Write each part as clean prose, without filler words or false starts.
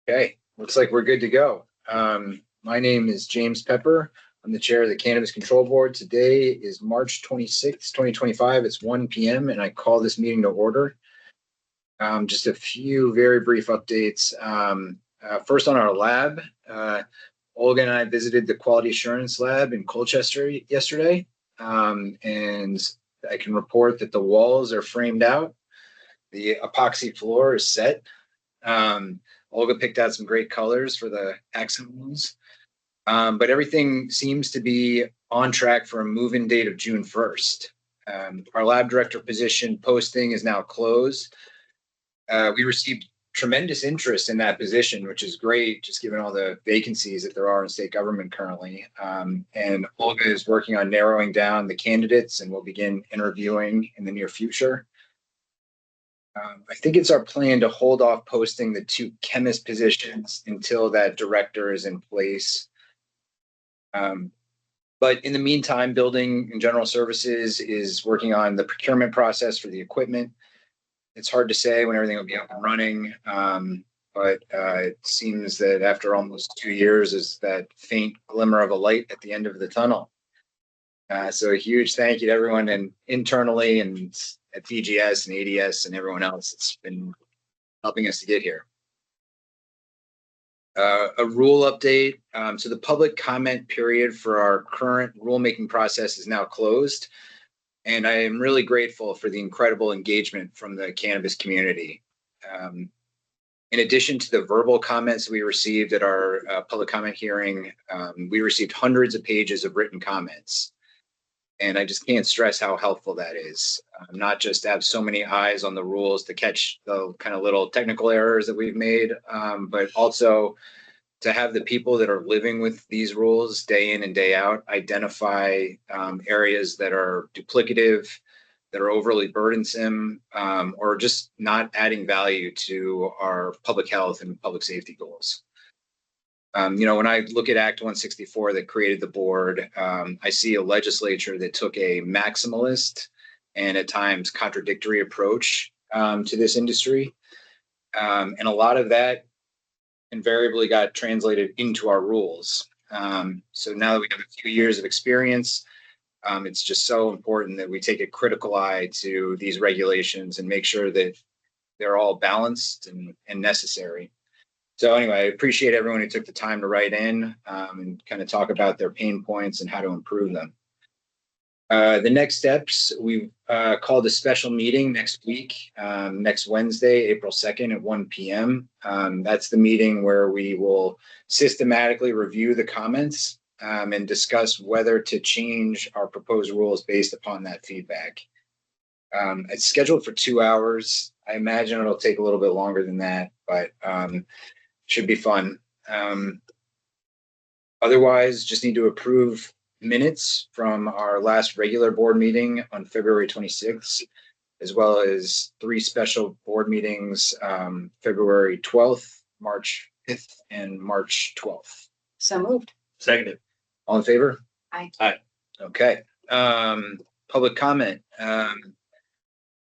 Okay, looks like we're good to go. My name is James Pepper. I'm the chair of the Cannabis Control Board. Today is March 26th, 2025. It's 1 p.m. and I call this meeting to order. Just a few very brief updates. First on our lab, Olga and I visited the Quality Assurance Lab in Colchester yesterday, and I can report that the walls are framed out. The epoxy floor is set. Olga picked out some great colors for the accent walls, but everything seems to be on track for a move-in date of June 1st. Our lab director position posting is now closed. We received tremendous interest in that position, which is great, just given all the vacancies that there are in state government currently. And Olga is working on narrowing down the candidates and will begin interviewing in the near future. I think it's our plan to hold off posting the 2 chemist positions until that director is in place. But in the meantime, Building and General Services is working on the procurement process for the equipment. It's hard to say when everything will be up and running, but it seems that after almost 2 years is that faint glimmer of a light at the end of the tunnel. So a huge thank you to everyone and internally and at VGS and ADS and everyone else that's been helping us to get here. A rule update. So the public comment period for our current rulemaking process is now closed. And I am really grateful for the incredible engagement from the cannabis community. In addition to the verbal comments we received at our public comment hearing, we received hundreds of pages of written comments. And I just can't stress how helpful that is. Not just to have so many eyes on the rules to catch the kind of little technical errors that we've made, but also to have the people that are living with these rules day in and day out identify areas that are duplicative, that are overly burdensome, or just not adding value to our public health and public safety goals. When I look at Act 164 that created the board, I see a legislature that took a maximalist and at times contradictory approach to this industry. And a lot of that invariably got translated into our rules. So now that we have a few years of experience, it's just so important that we take a critical eye to these regulations and make sure that they're all balanced and necessary. So anyway, I appreciate everyone who took the time to write in and kind of talk about their pain points and how to improve them. The next steps, we've called a special meeting next week, next Wednesday, April 2nd at 1 p.m. That's the meeting where we will systematically review the comments and discuss whether to change our proposed rules based upon that feedback. It's scheduled for 2 hours. I imagine it'll take a little bit longer than that, but should be fun. Otherwise, just need to approve minutes from our last regular board meeting on February 26th, as well as 3 special board meetings, February 12th, March 5th, and March 12th. So moved. Seconded. All in favor? Aye. Aye. Okay. Public comment.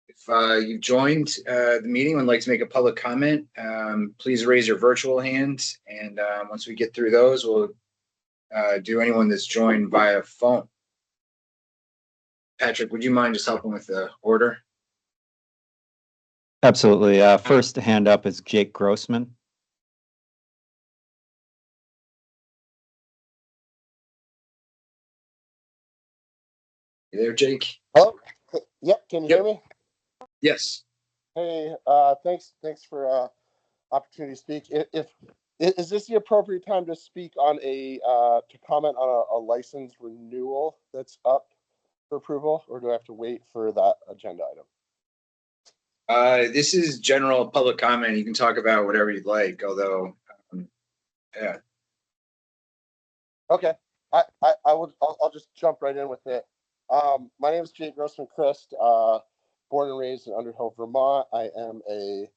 If you've joined the meeting and would like to make a public comment, please raise your virtual hand. And once we get through those, we'll do anyone that's joined via phone. Patrick, would you mind just helping with the order? Absolutely. First hand up is Jake Grossman. You there, Jake? Hello? Yep, can you hear me? Yes. Hey, thanks for opportunity to speak. Is this the appropriate time to speak on to comment on a license renewal that's up for approval, or do I have to wait for that agenda item? This is general public comment. You can talk about whatever you'd like, although, yeah. Okay, I'll just jump right in with it. My name is Jake Grossman Christ, born and raised in Underhill, Vermont. I am a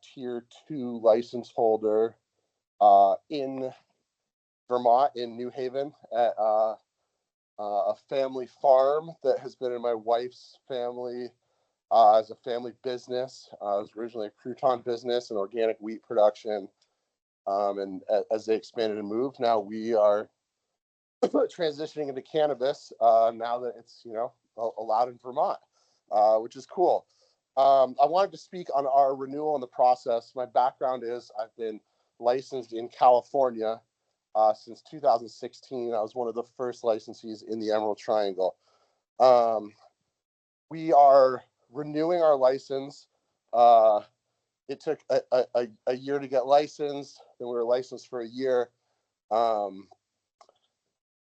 Tier 2 license holder in Vermont, in New Haven, at a family farm that has been in my wife's family as a family business. It was originally a crouton business and organic wheat production. And as they expanded and moved, now we are transitioning into cannabis now that it's, you know, allowed in Vermont, which is cool. I wanted to speak on our renewal and the process. My background is I've been licensed in California since 2016. I was one of the first licensees in the Emerald Triangle. We are renewing our license. It took a year to get licensed, then we were licensed for a year.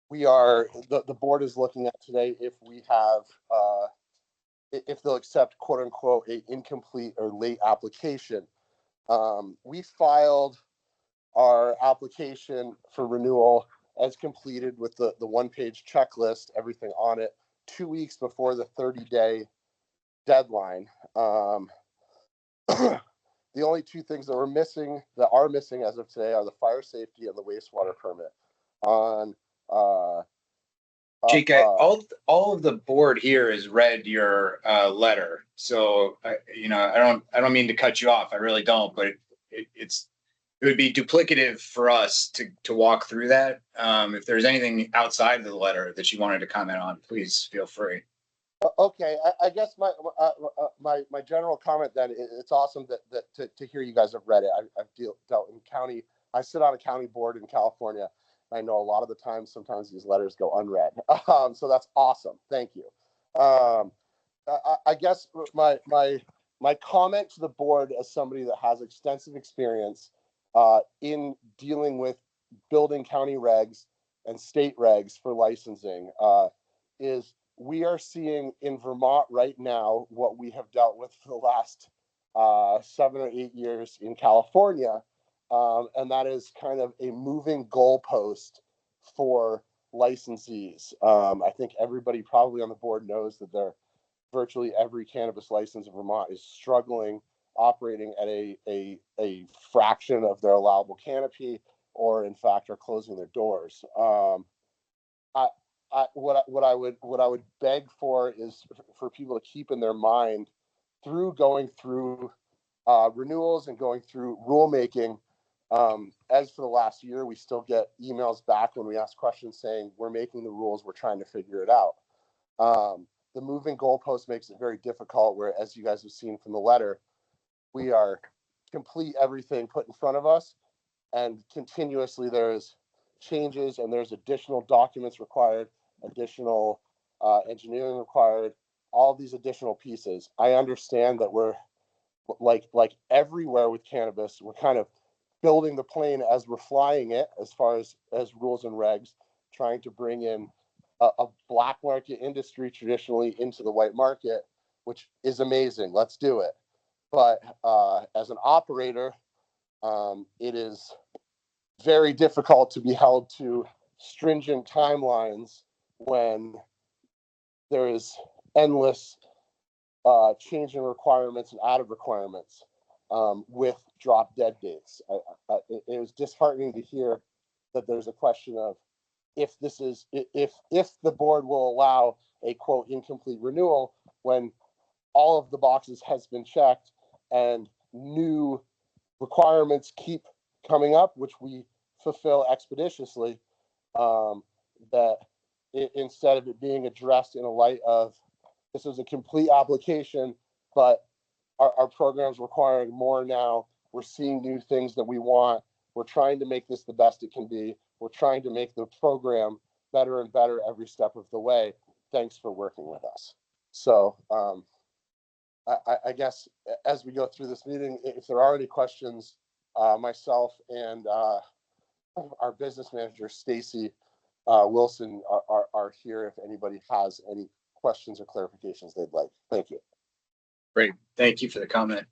We are, the board is looking at today if we have, if they'll accept quote unquote a incomplete or late application. We filed our application for renewal as completed with the one-page checklist, everything on it, 2 weeks before the 30-day deadline. The only two things that are missing as of today are the fire safety and the wastewater permit. On Jake, all of the board here has read your letter, so I don't mean to cut you off. I really don't, but it would be duplicative for us to walk through that. If there's anything outside of the letter that you wanted to comment on, please feel free. Okay, I guess my general comment then, it's awesome that to hear you guys have read it. I've dealt in county. I sit on a county board in California. I know a lot of the times, sometimes these letters go unread. So that's awesome. Thank you. I guess my comment to the board as somebody that has extensive experience in dealing with building county regs and state regs for licensing is we are seeing in Vermont right now what we have dealt with for the last 7 or 8 years in California. And that is kind of a moving goalpost for licensees. I think everybody probably on the board knows that virtually every cannabis license in Vermont is struggling, operating at a fraction of their allowable canopy, or in fact are closing their doors. What I would beg for is for people to keep in their mind through going through renewals and going through rulemaking. As for the last year, we still get emails back when we ask questions saying we're making the rules, we're trying to figure it out. The moving goalpost makes it very difficult, where, as you guys have seen from the letter, we are complete everything put in front of us, and continuously there's changes and there's additional documents required, additional engineering required, all these additional pieces. I understand that we're like everywhere with cannabis, we're kind of building the plane as we're flying it, as far as rules and regs, trying to bring in a black market industry traditionally into the white market, which is amazing. Let's do it. But as an operator, it is very difficult to be held to stringent timelines when there is endless changing requirements and out of requirements with drop dead dates. It was disheartening to hear that there's a question of if the board will allow a quote incomplete renewal when all of the boxes has been checked and new requirements keep coming up, which we fulfill expeditiously, that instead of it being addressed in a light of this is a complete application, but our program's requiring more now. We're seeing new things that we want. We're trying to make this the best it can be. We're trying to make the program better and better every step of the way. Thanks for working with us. So I guess as we go through this meeting, if there are any questions, myself and our business manager, Stacy Wilson, are here if anybody has any questions or clarifications they'd like. Thank you. Great. Thank you for the comment.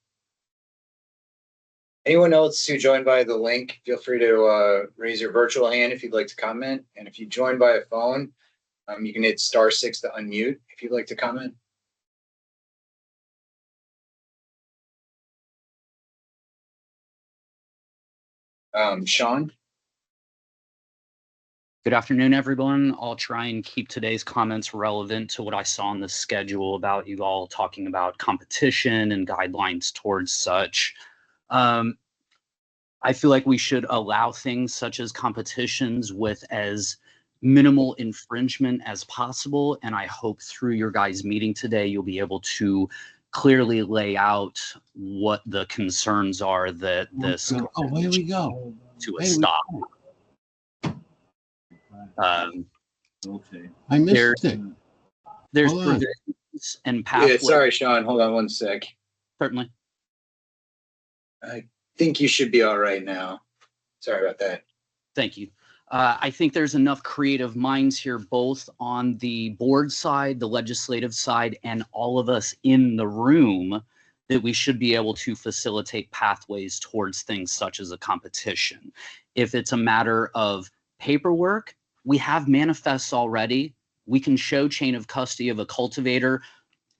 Anyone else who joined by the link, feel free to raise your virtual hand if you'd like to comment. And if you join by a phone, you can hit *6 to unmute if you'd like to comment. Sean? Good afternoon, everyone. I'll try and keep today's comments relevant to what I saw on the schedule about you all talking about competition and guidelines towards such. I I feel like we should allow things such as competitions with as minimal infringement as possible. And I hope through your guys' meeting today, you'll be able to clearly lay out what the concerns are that this Oh, here we go. to a stop. Okay. I missed it. There's Hold on. provisions and Yeah, pathways. sorry, Sean. Hold on one sec. Certainly. I think you should be all right now. Sorry about that. Thank you. I think there's enough creative minds here, both on the board side, the legislative side, and all of us in the room, that we should be able to facilitate pathways towards things such as a competition. If it's a matter of paperwork, we have manifests already. We can show chain of custody of a cultivator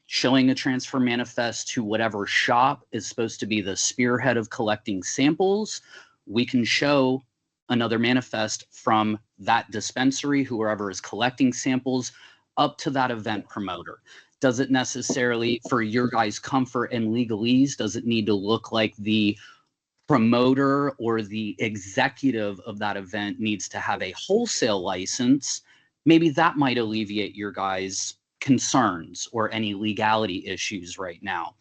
showing a transfer manifest to whatever shop is supposed to be the spearhead of collecting samples. We can show another manifest from that dispensary, whoever is collecting samples, up to that event promoter. Does it necessarily, for your guys' comfort and legalese, does it need to look like the promoter or the executive of that event needs to have a wholesale license? Maybe that might alleviate your guys' concerns or any legality issues right now.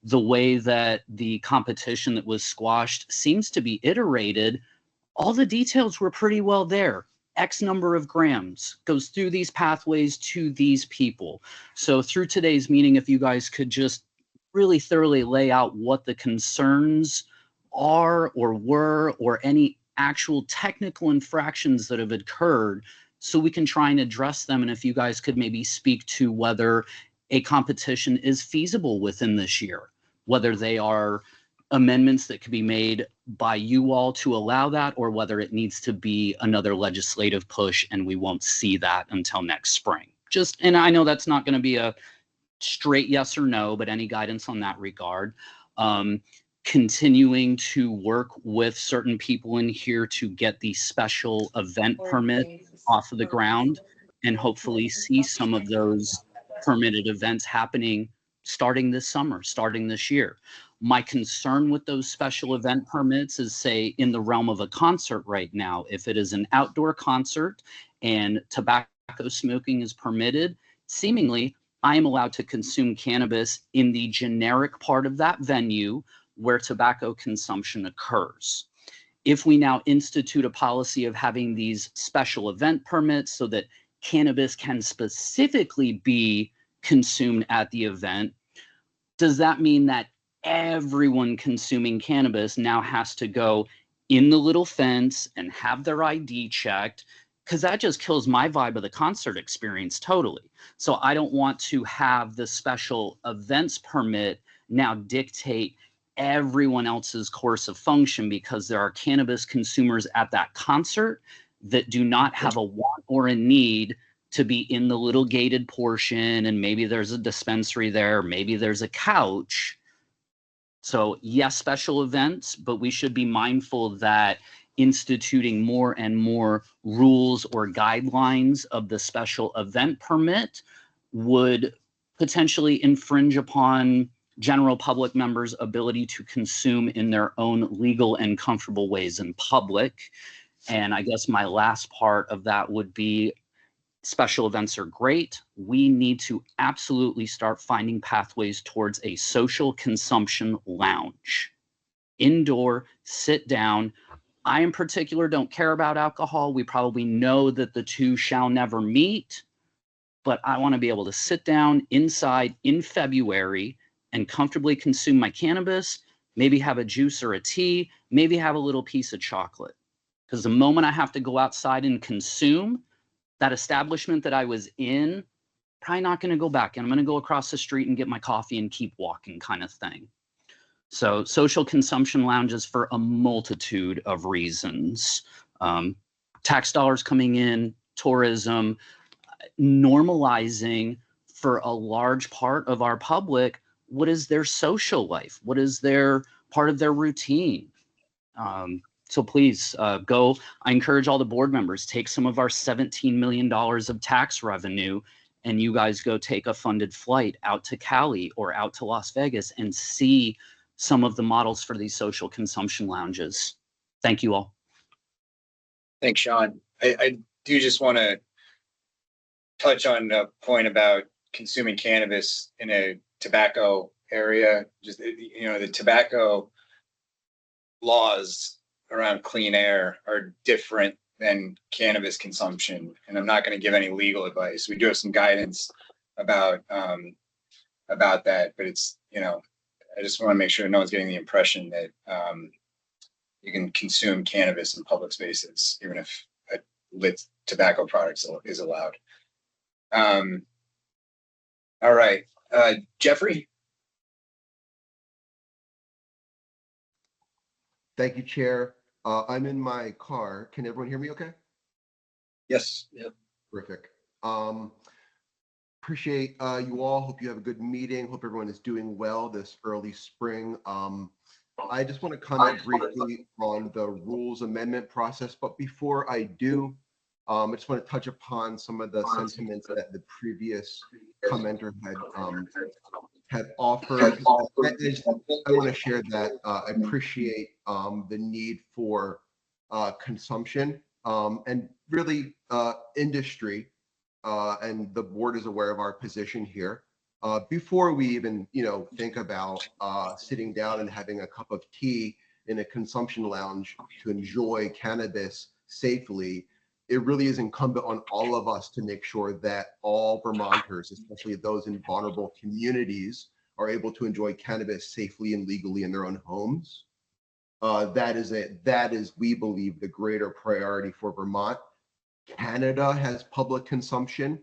The way that the competition that was squashed seems to be iterated, all the details were pretty well there. X number of grams goes through these pathways to these people. So through today's meeting, if you guys could just really thoroughly lay out what the concerns are or were, or any actual technical infractions that have occurred, so we can try and address them. And if you guys could maybe speak to whether a competition is feasible within this year, whether they are amendments that could be made by you all to allow that, or whether it needs to be another legislative push and we won't see that until next spring. And I know that's not going to be a straight yes or no, but any guidance on that regard. Continuing to work with certain people in here to get the special event permit off of the ground, and hopefully see some of those permitted events happening starting this summer, starting this year. My concern with those special event permits is, say, in the realm of a concert right now, if it is an outdoor concert and tobacco smoking is permitted, seemingly I am allowed to consume cannabis in the generic part of that venue where tobacco consumption occurs. If we now institute a policy of having these special event permits so that cannabis can specifically be consumed at the event, does that mean that everyone consuming cannabis now has to go in the little fence and have their ID checked? Because that just kills my vibe of the concert experience totally. So I don't want to have the special events permit now dictate everyone else's course of function, because there are cannabis consumers at that concert that do not have a want or a need to be in the little gated portion, and maybe there's a dispensary there, maybe there's a couch. So yes, special events, but we should be mindful that instituting more and more rules or guidelines of the special event permit would potentially infringe upon general public members' ability to consume in their own legal and comfortable ways in public. And I guess my last part of that would be, special events are great. We need to absolutely start finding pathways towards a social consumption lounge. Indoor, sit down. I in particular don't care about alcohol. We probably know that the two shall never meet, but I want to be able to sit down inside in February and comfortably consume my cannabis, maybe have a juice or a tea, maybe have a little piece of chocolate. Because the moment I have to go outside and consume, that establishment that I was in, probably not going to go back. And I'm going to go across the street and get my coffee and keep walking, kind of thing. So social consumption lounges for a multitude of reasons. Tax dollars coming in, tourism, normalizing for a large part of our public what is their social life, what is their part of their routine. So please go. I encourage all the board members, take some of our $17 million of tax revenue, and you guys go take a funded flight out to Cali or out to Las Vegas and see some of the models for these social consumption lounges. Thank you all. Thanks, Sean. I do just want to touch on a point about consuming cannabis in a tobacco area. Just, the tobacco laws around clean air are different than cannabis consumption. And I'm not going to give any legal advice. We do have some guidance about that, but it's, I just want to make sure no one's getting the impression that you can consume cannabis in public spaces, even if a lit tobacco product is allowed. All right, Jeffrey. Thank you, Chair. I'm in my car. Can everyone hear me okay? Yes. Yep. Terrific. Appreciate you all. Hope you have a good meeting. Hope everyone is doing well this early spring. I just want to comment briefly on the rules amendment process, but before I do, I just want to touch upon some of the sentiments that the previous commenter had offered. I want to share that I appreciate the need for consumption and really industry, and the board is aware of our position here. Before we even, think about sitting down and having a cup of tea in a consumption lounge to enjoy cannabis safely, it really is incumbent on all of us to make sure that all Vermonters, especially those in vulnerable communities, are able to enjoy cannabis safely and legally in their own homes. That is, we believe, the greater priority for Vermont. Canada has public consumption.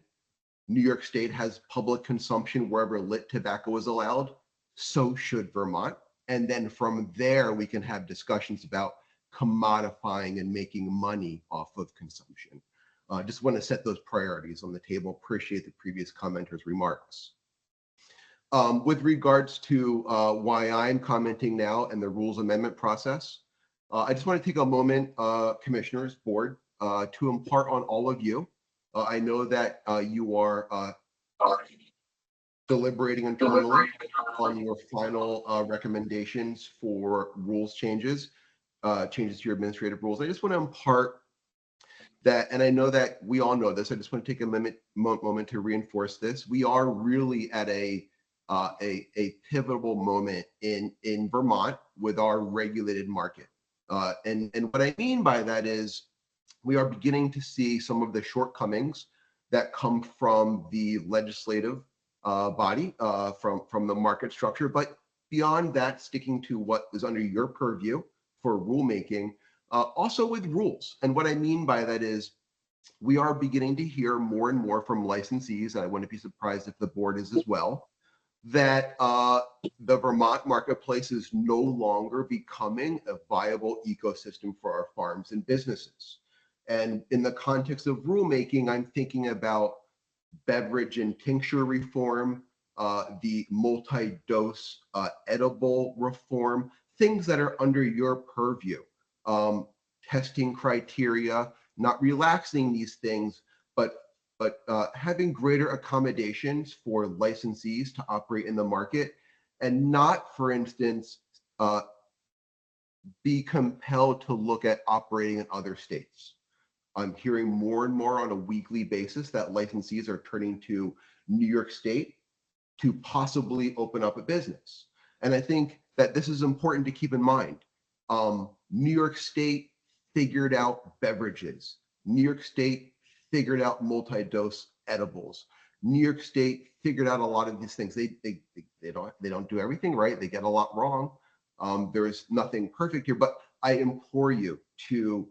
New York State has public consumption wherever lit tobacco is allowed. So should Vermont. And then from there, we can have discussions about commodifying and making money off of consumption. Just want to set those priorities on the table. Appreciate the previous commenter's remarks. With regards to why I'm commenting now and the rules amendment process, I just want to take a moment, commissioners, board, to impart on all of you. I know that you are deliberating internally on your final recommendations for rules changes to your administrative rules. I just want to impart that, and I know that we all know this, I just want to take a moment to reinforce this. We are really at a pivotal moment in Vermont with our regulated market. And what I mean by that is we are beginning to see some of the shortcomings that come from the legislative body, from the market structure. But beyond that, sticking to what is under your purview for rulemaking, also with rules. And what I mean by that is we are beginning to hear more and more from licensees, and I wouldn't be surprised if the board is as well, that the Vermont marketplace is no longer becoming a viable ecosystem for our farms and businesses. And in the context of rulemaking, I'm thinking about beverage and tincture reform, the multi-dose edible reform, things that are under your purview. Testing criteria, not relaxing these things, but having greater accommodations for licensees to operate in the market, and not, for instance, be compelled to look at operating in other states. I'm hearing more and more on a weekly basis that licensees are turning to New York State to possibly open up a business. And I think that this is important to keep in mind. New York State figured out beverages. New York State figured out multi-dose edibles. New York State figured out a lot of these things. They don't do everything right. They get a lot wrong. There is nothing perfect here, but I implore you to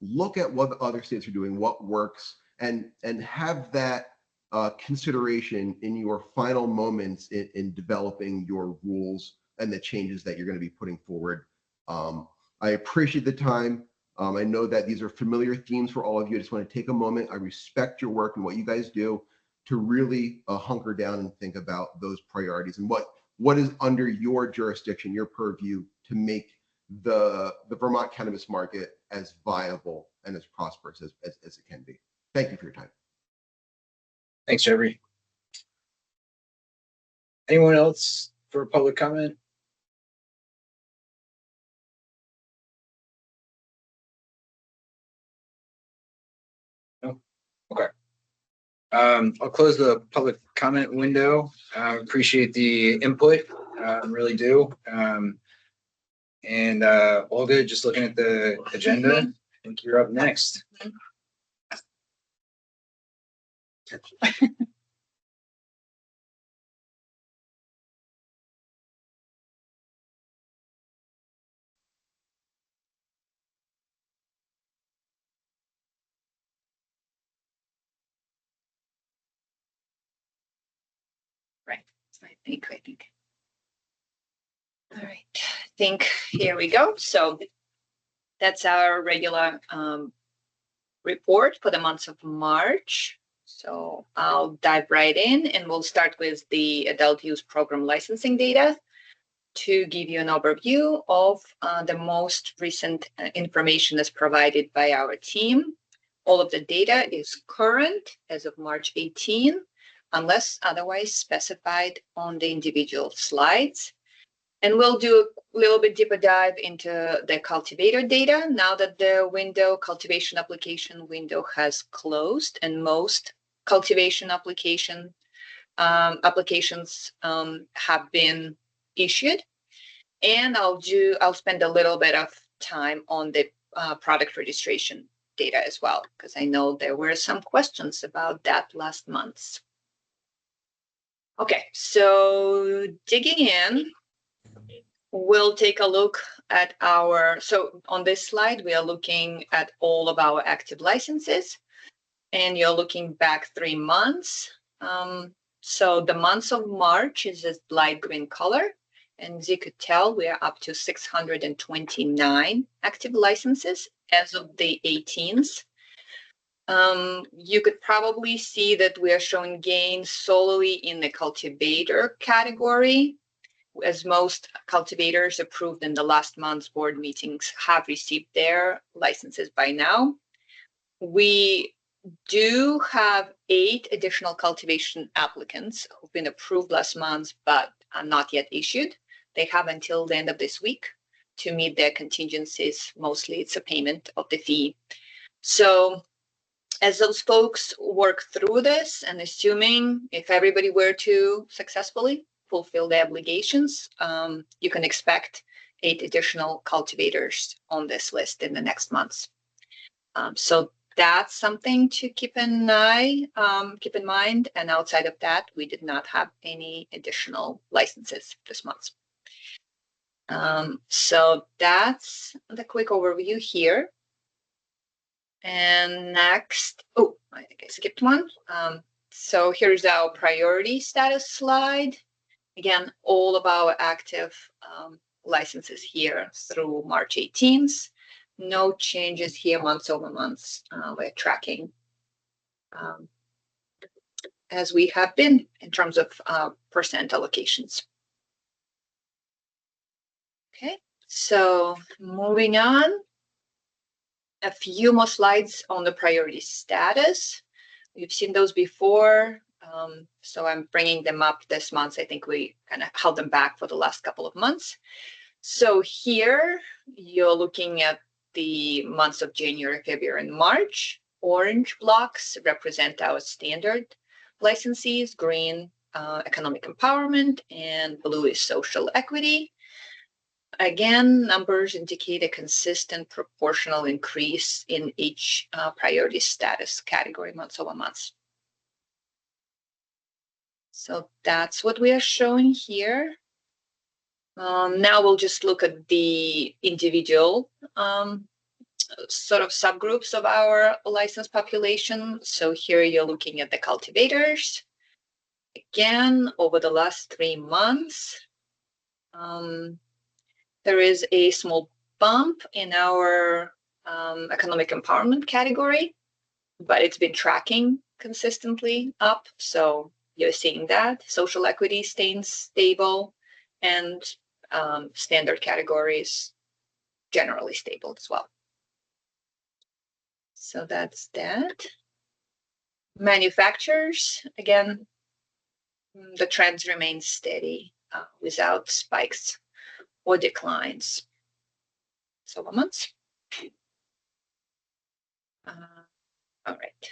look at what the other states are doing, what works, and have that consideration in your final moments in developing your rules and the changes that you're going to be putting forward. I appreciate the time. I know that these are familiar themes for all of you. I just want to take a moment. I respect your work and what you guys do to really hunker down and think about those priorities and what is under your jurisdiction, your purview, to make the Vermont cannabis market as viable and as prosperous as it can be. Thank you for your time. Thanks, Jeffrey. Anyone else for public comment? I'll close the public comment window. Appreciate the input, really do. And Olga, just looking at the agenda, I think you're up next. Right. I think. All right. I think here we go. So that's our regular report for the month of March. So I'll dive right in, and we'll start with the adult use program licensing data to give you an overview of the most recent information that's provided by our team. All of the data is current as of March 18, unless otherwise specified on the individual slides. And we'll do a little bit deeper dive into the cultivator data now that the cultivation application window has closed and most cultivation applications have been issued. And I'll spend a little bit of time on the product registration data as well, because I know there were some questions about that last month. Okay, so digging in, we'll take a look at so on this slide, we are looking at all of our active licenses, and you're looking back 3 months. So the month of March is this light green color. And as you could tell, we are up to 629 active licenses as of the 18th. You could probably see that we are showing gains solely in the cultivator category, as most cultivators approved in the last month's board meetings have received their licenses by now. We do have 8 additional cultivation applicants who've been approved last month but are not yet issued. They have until the end of this week to meet their contingencies. Mostly it's a payment of the fee. So as those folks work through this, and assuming if everybody were to successfully fulfill their obligations, you can expect 8 additional cultivators on this list in the next months. So that's something to keep in mind. And outside of that, we did not have any additional licenses this month. So that's the quick overview here. And next, I think I skipped one. So here's our priority status slide. Again, all of our active licenses here through March 18th. No changes here months over months. We're tracking as we have been in terms of percent allocations. Okay, so moving on, a few more slides on the priority status. We've seen those before, so I'm bringing them up this month. I think we kind of held them back for the last couple of months. So here you're looking at the months of January, February, and March. Orange blocks represent our standard licensees, green economic empowerment, and blue is social equity. Again, numbers indicate a consistent proportional increase in each priority status category month over month. So that's what we are showing here. Now we'll just look at the individual sort of subgroups of our licensed population. So here you're looking at the cultivators. Again, over the last 3 months, there is a small bump in our economic empowerment category, but it's been tracking consistently up. So you're seeing that social equity staying stable, and standard categories generally stable as well. So that's that. Manufacturers, again, the trends remain steady without spikes or declines. So months. All right.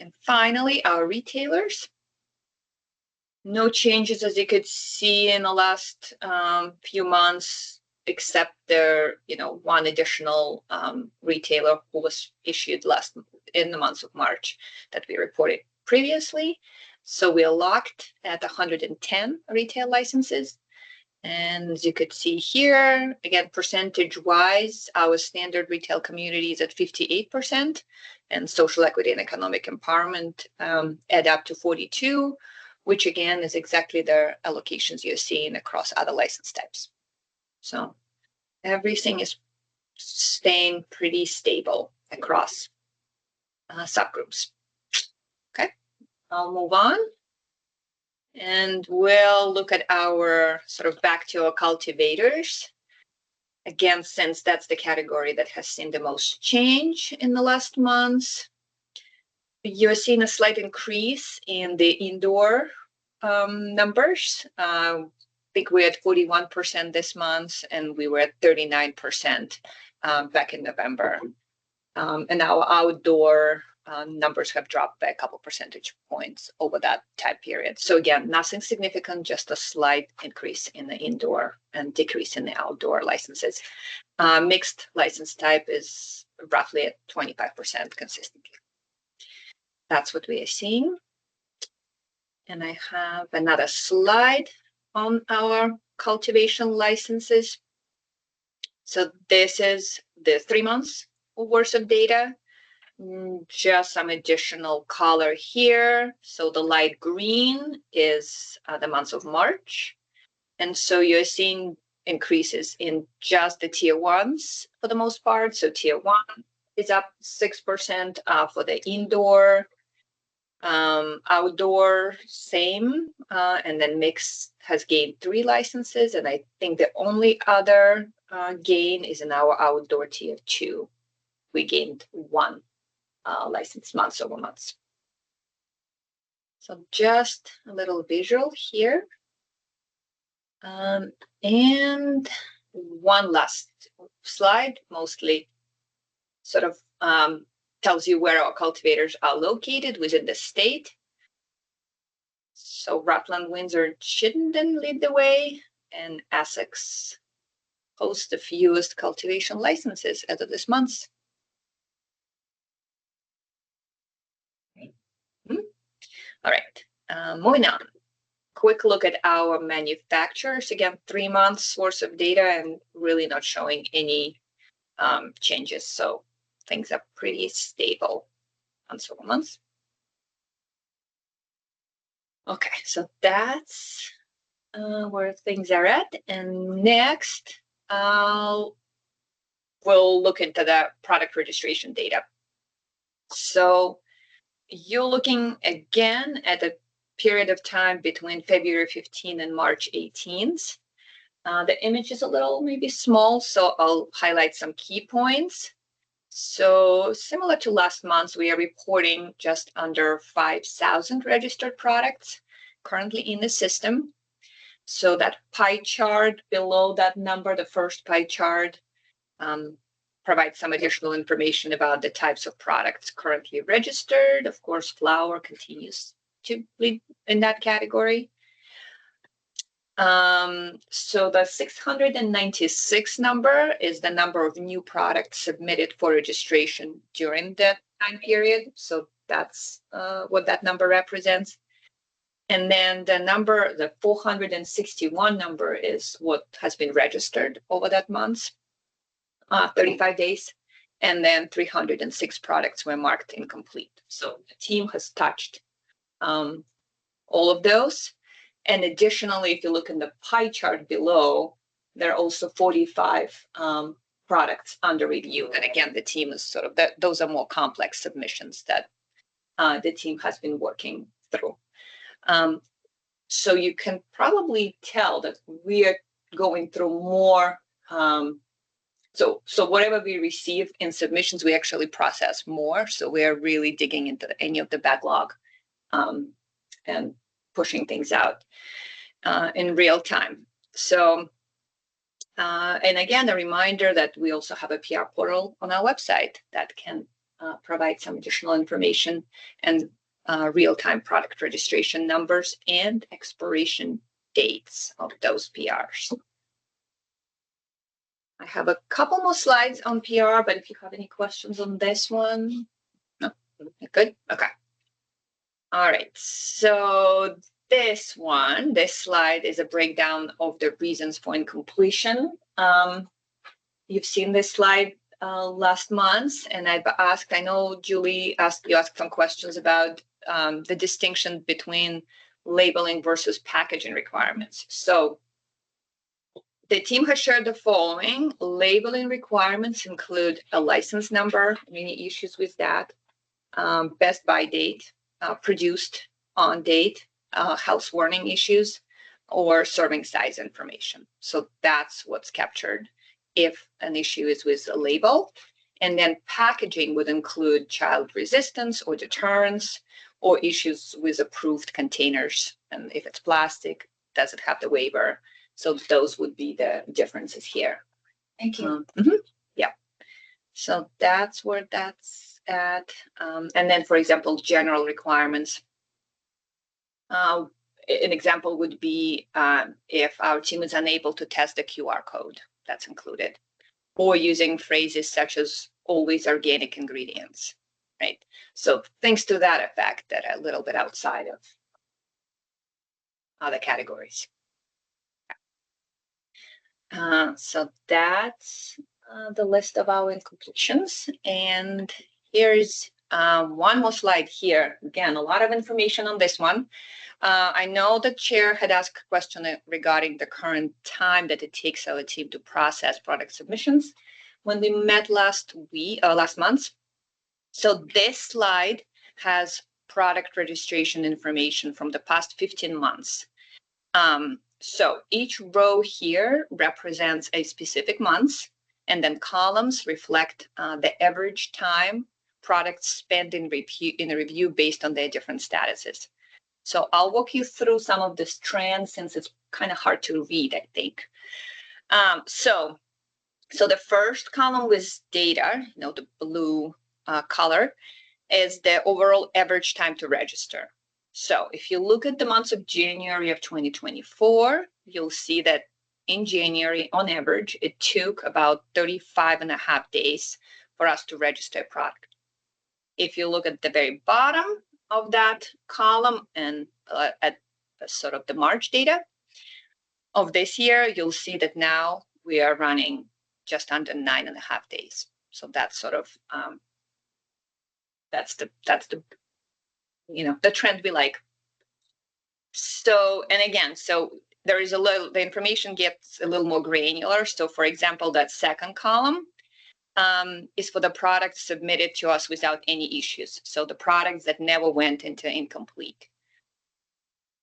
And finally, our retailers. No changes, as you could see in the last few months, except there, one additional retailer who was issued in the month of March that we reported previously. So we are locked at 110 retail licenses. And as you could see here, again, percentage-wise, our standard retail community is at 58%, and social equity and economic empowerment add up to 42%, which again is exactly the allocations you're seeing across other license types. So everything is staying pretty stable across subgroups. Okay, I'll move on. And we'll look at our sort of back to our cultivators. Again, since that's the category that has seen the most change in the last months, you're seeing a slight increase in the indoor numbers. I think we're at 41% this month, and we were at 39% back in November. And our outdoor numbers have dropped by a couple percentage points over that time period. So again, nothing significant, just a slight increase in the indoor and decrease in the outdoor licenses. Mixed license type is roughly at 25% consistently. That's what we are seeing. And I have another slide on our cultivation licenses. So this is the 3 months worth of data. Just some additional color here. So the light green is the month of March. And so you're seeing increases in just the tier ones for the most part. So tier 1 is up 6% for the indoor. Outdoor, same. And then mix has gained 3 licenses. And I think the only other gain is in our outdoor tier 2. We gained 1. License months over months. So just a little visual here. And one last slide, mostly sort of tells you where our cultivators are located within the state. So Rutland, Windsor, Chittenden lead the way, and Essex hosts the fewest cultivation licenses as of this month. All right, moving on. Quick look at our manufacturers. Again, 3 months worth of data and really not showing any changes. So things are pretty stable months over months. Okay, so that's where things are at. And next, we'll look into the product registration data. So you're looking again at a period of time between February 15 and March 18th. The image is a little maybe small, so I'll highlight some key points. So similar to last month, we are reporting just under 5,000 registered products currently in the system. So that pie chart below that number, the first pie chart, provide some additional information about the types of products currently registered. Of course, flower continues to be in that category. So the 696 number is the number of new products submitted for registration during that time period. So that's what that number represents. And then the number, the 461 number, is what has been registered over that month. 35 days, and then 306 products were marked incomplete. So the team has touched all of those. And additionally, if you look in the pie chart below, there are also 45 products under review. And again, the team is sort of, those are more complex submissions that the team has been working through. So you can probably tell that we are going through more. So whatever we receive in submissions, we actually process more. So we are really digging into any of the backlog and pushing things out in real time. So, and again, a reminder that we also have a PR portal on our website that can provide some additional information and real-time product registration numbers and expiration dates of those PRs. I have a couple more slides on PR, but if you have any questions on this one, no, good, okay. All right, so this slide is a breakdown of the reasons for incompletion. You've seen this slide last month, and I know Julie asked some questions about the distinction between labeling versus packaging requirements. So the team has shared the following. Labeling requirements include a license number, any issues with that, best by date, produced on date, health warning issues, or serving size information. So that's what's captured if an issue is with a label. And then packaging would include child resistance or deterrence, or issues with approved containers. And if it's plastic, does it have the waiver? So those would be the differences here. Thank you. Yeah. So that's where that's at. And then, for example, general requirements. An example would be if our team is unable to test the QR code, that's included. Or using phrases such as always organic ingredients, right? So things to that effect that are a little bit outside of other categories. So that's the list of our incompletions. And here's one more slide here. Again, a lot of information on this one. I know the chair had asked a question regarding the current time that it takes our team to process product submissions when we met last month. So this slide has product registration information from the past 15 months. So each row here represents a specific month, and then columns reflect the average time products spent in review based on their different statuses. So I'll walk you through some of this trend since it's kind of hard to read, I think. So the first column with data, the blue color, is the overall average time to register. So if you look at the months of January of 2024, you'll see that in January, on average, it took about 35.5 days for us to register a product. If you look at the very bottom of that column and at sort of the March data of this year, you'll see that now we are running just under 9.5 days. So that's sort of that's the the trend we like. So, and again, so there is the information gets a little more granular. So for example, that second column is for the products submitted to us without any issues. So the products that never went into incomplete.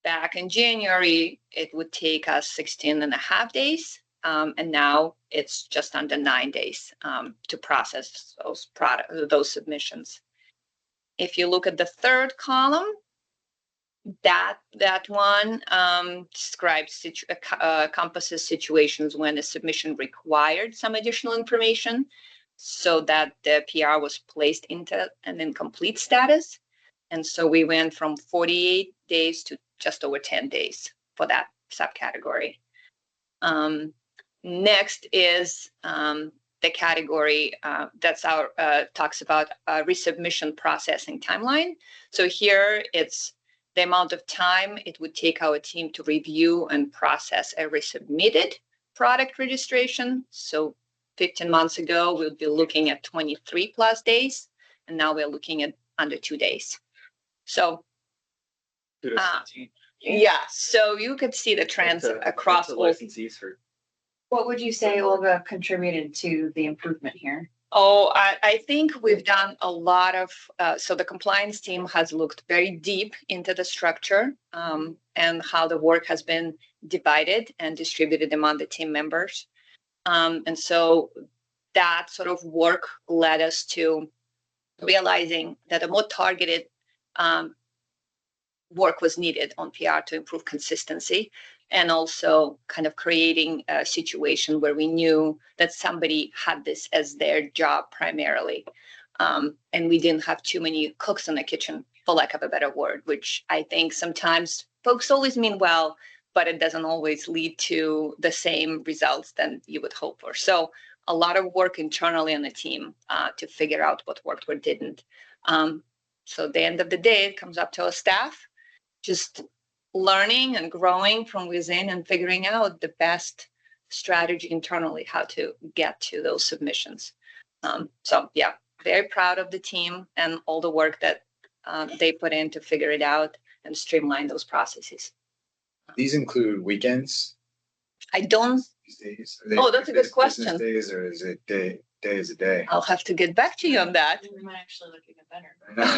Back in January, it would take us 16.5 days. And now it's just under 9 days to process those submissions. If you look at the third column, that one describes encompasses situations when a submission required some additional information so that the PR was placed into an incomplete status. And so we went from 48 days to just over 10 days for that subcategory. Next is the category that's talks about resubmission processing timeline. So here it's the amount of time it would take our team to review and process a resubmitted product registration. So 15 months ago, we'll be looking at 23 plus days, and now we're looking at under 2 days. So yeah, so you could see the trends across all licensees for. What would you say, Olga, contributed to the improvement here? Oh, I think we've done a lot of, so the compliance team has looked very deep into the structure and how the work has been divided and distributed among the team members. And so that sort of work led us to realizing that a more targeted work was needed on PR to improve consistency, and also kind of creating a situation where we knew that somebody had this as their job primarily. And we didn't have too many cooks in the kitchen, for lack of a better word, which I think sometimes folks always mean well, but it doesn't always lead to the same results than you would hope for. So a lot of work internally on the team to figure out what worked, what didn't. So at the end of the day, it comes up to our staff, just learning and growing from within and figuring out the best strategy internally, how to get to those submissions. So yeah, very proud of the team and all the work that they put in to figure it out and streamline those processes. These include weekends I don't, these days? Oh, that's a good business question. Days, or is it day is a day? I'll have to get back to you on that. We might actually look even better.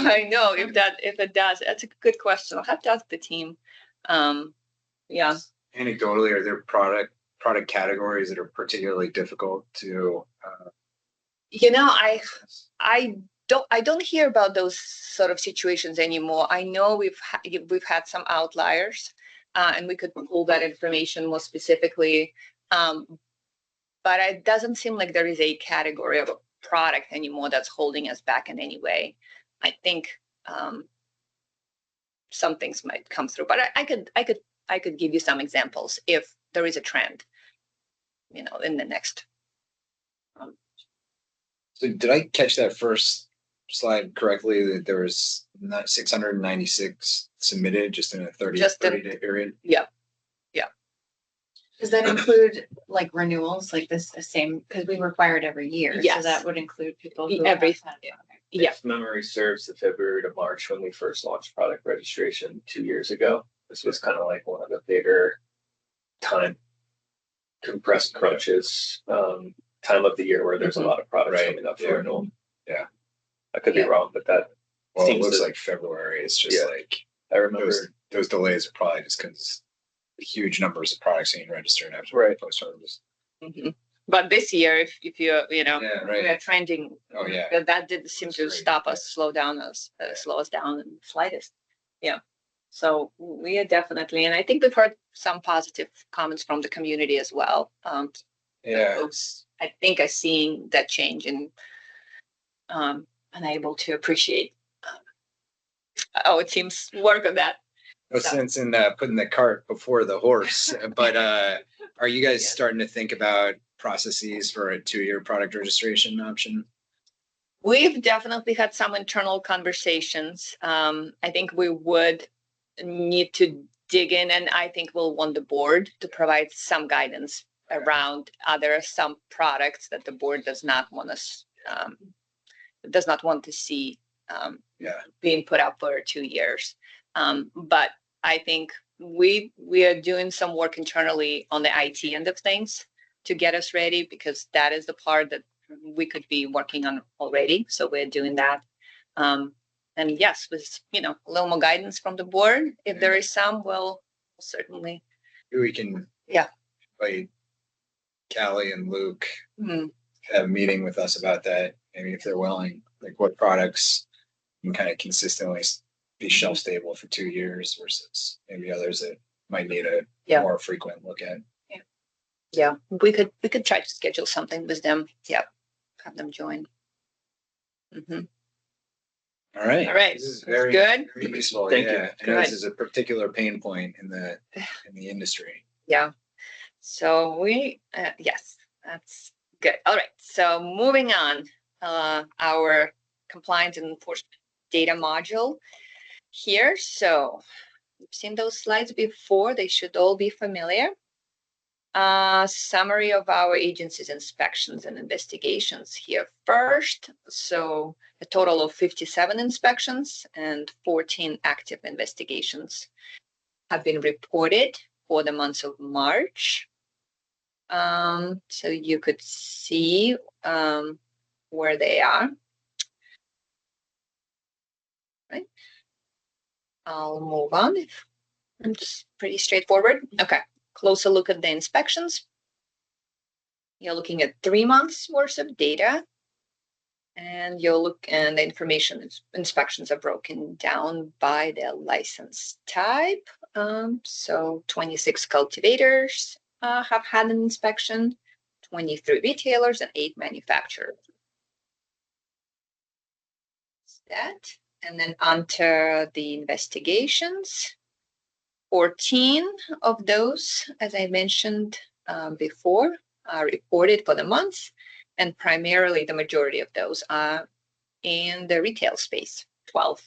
I know if it does, that's a good question. I'll have to ask the team. Yeah. Anecdotally, are there product categories that are particularly difficult to? You know, I don't hear about those sort of situations anymore. I know we've had some outliers, and we could pull that information more specifically. But it doesn't seem like there is a category of a product anymore that's holding us back in any way. I think some things might come through, but I could give you some examples if there is a trend, you know, in the next. So did I catch that first slide correctly, that there was not 696 submitted just in a 30-day period? Yeah. Does that include like renewals, like this the same, because we require it every year? Yes. So that would include people who Everything. have had- Yeah. If memory serves, the February to March when we first launched product registration 2 years ago, this was kind of like one of the bigger time compressed crunches, time of the year where there's a lot of products Right. coming up Yeah. for renewal. Yeah. I could be Yeah. wrong, but that Well, it seems looks to- like February. It's just Yeah. like I remember. those delays are probably just because huge numbers of products being registered after Right. post harvest. Mhm. But this year, if you know, Yeah, we right. are trending. Oh, yeah. That did seem That's to great. stop us, slow us down in the slightest. Yeah. So we are definitely, and I think we've heard some positive comments from the community as well. Yeah. Folks, I think, are seeing that change and able to appreciate our team's work on that. No sense in putting the cart before the horse. But are you guys starting to think about processes for a 2-year product registration option? We've definitely had some internal conversations. I think we would need to dig in, and I think we'll want the board to provide some guidance around some products that the board does not want to see being put up for 2 years. But I think we are doing some work internally on the IT end of things to get us ready, because that is the part that we could be working on already. So we're doing that. And yes, with a little more guidance from the board, if there is some, we'll certainly. We can invite Callie and Luke have a meeting with us about that. Maybe if they're willing, like what products can kind of consistently be shelf stable for 2 years versus maybe others that might need a more frequent look at. Yeah, we could try to schedule something with them. Yeah, have them join. All right. This is very good. Very useful. Thank you. I know Good. this is a particular pain point in the industry. Yeah. So yes, that's good. All right. So moving on, our compliance and enforcement data module here. So you've seen those slides before. They should all be familiar. Summary of our agency's inspections and investigations here first. So a total of 57 inspections and 14 active investigations have been reported for the months of March. So you could see where they are. Right. I'll move on. It's pretty straightforward. Okay. Closer look at the inspections. You're looking at 3 months worth of data. And the information inspections are broken down by their license type. So 26 cultivators have had an inspection, 23 retailers, and 8 manufacturers. that. And then onto the investigations. 14 of those, as I mentioned before, are reported for the month, and primarily the majority of those are in the retail space, 12,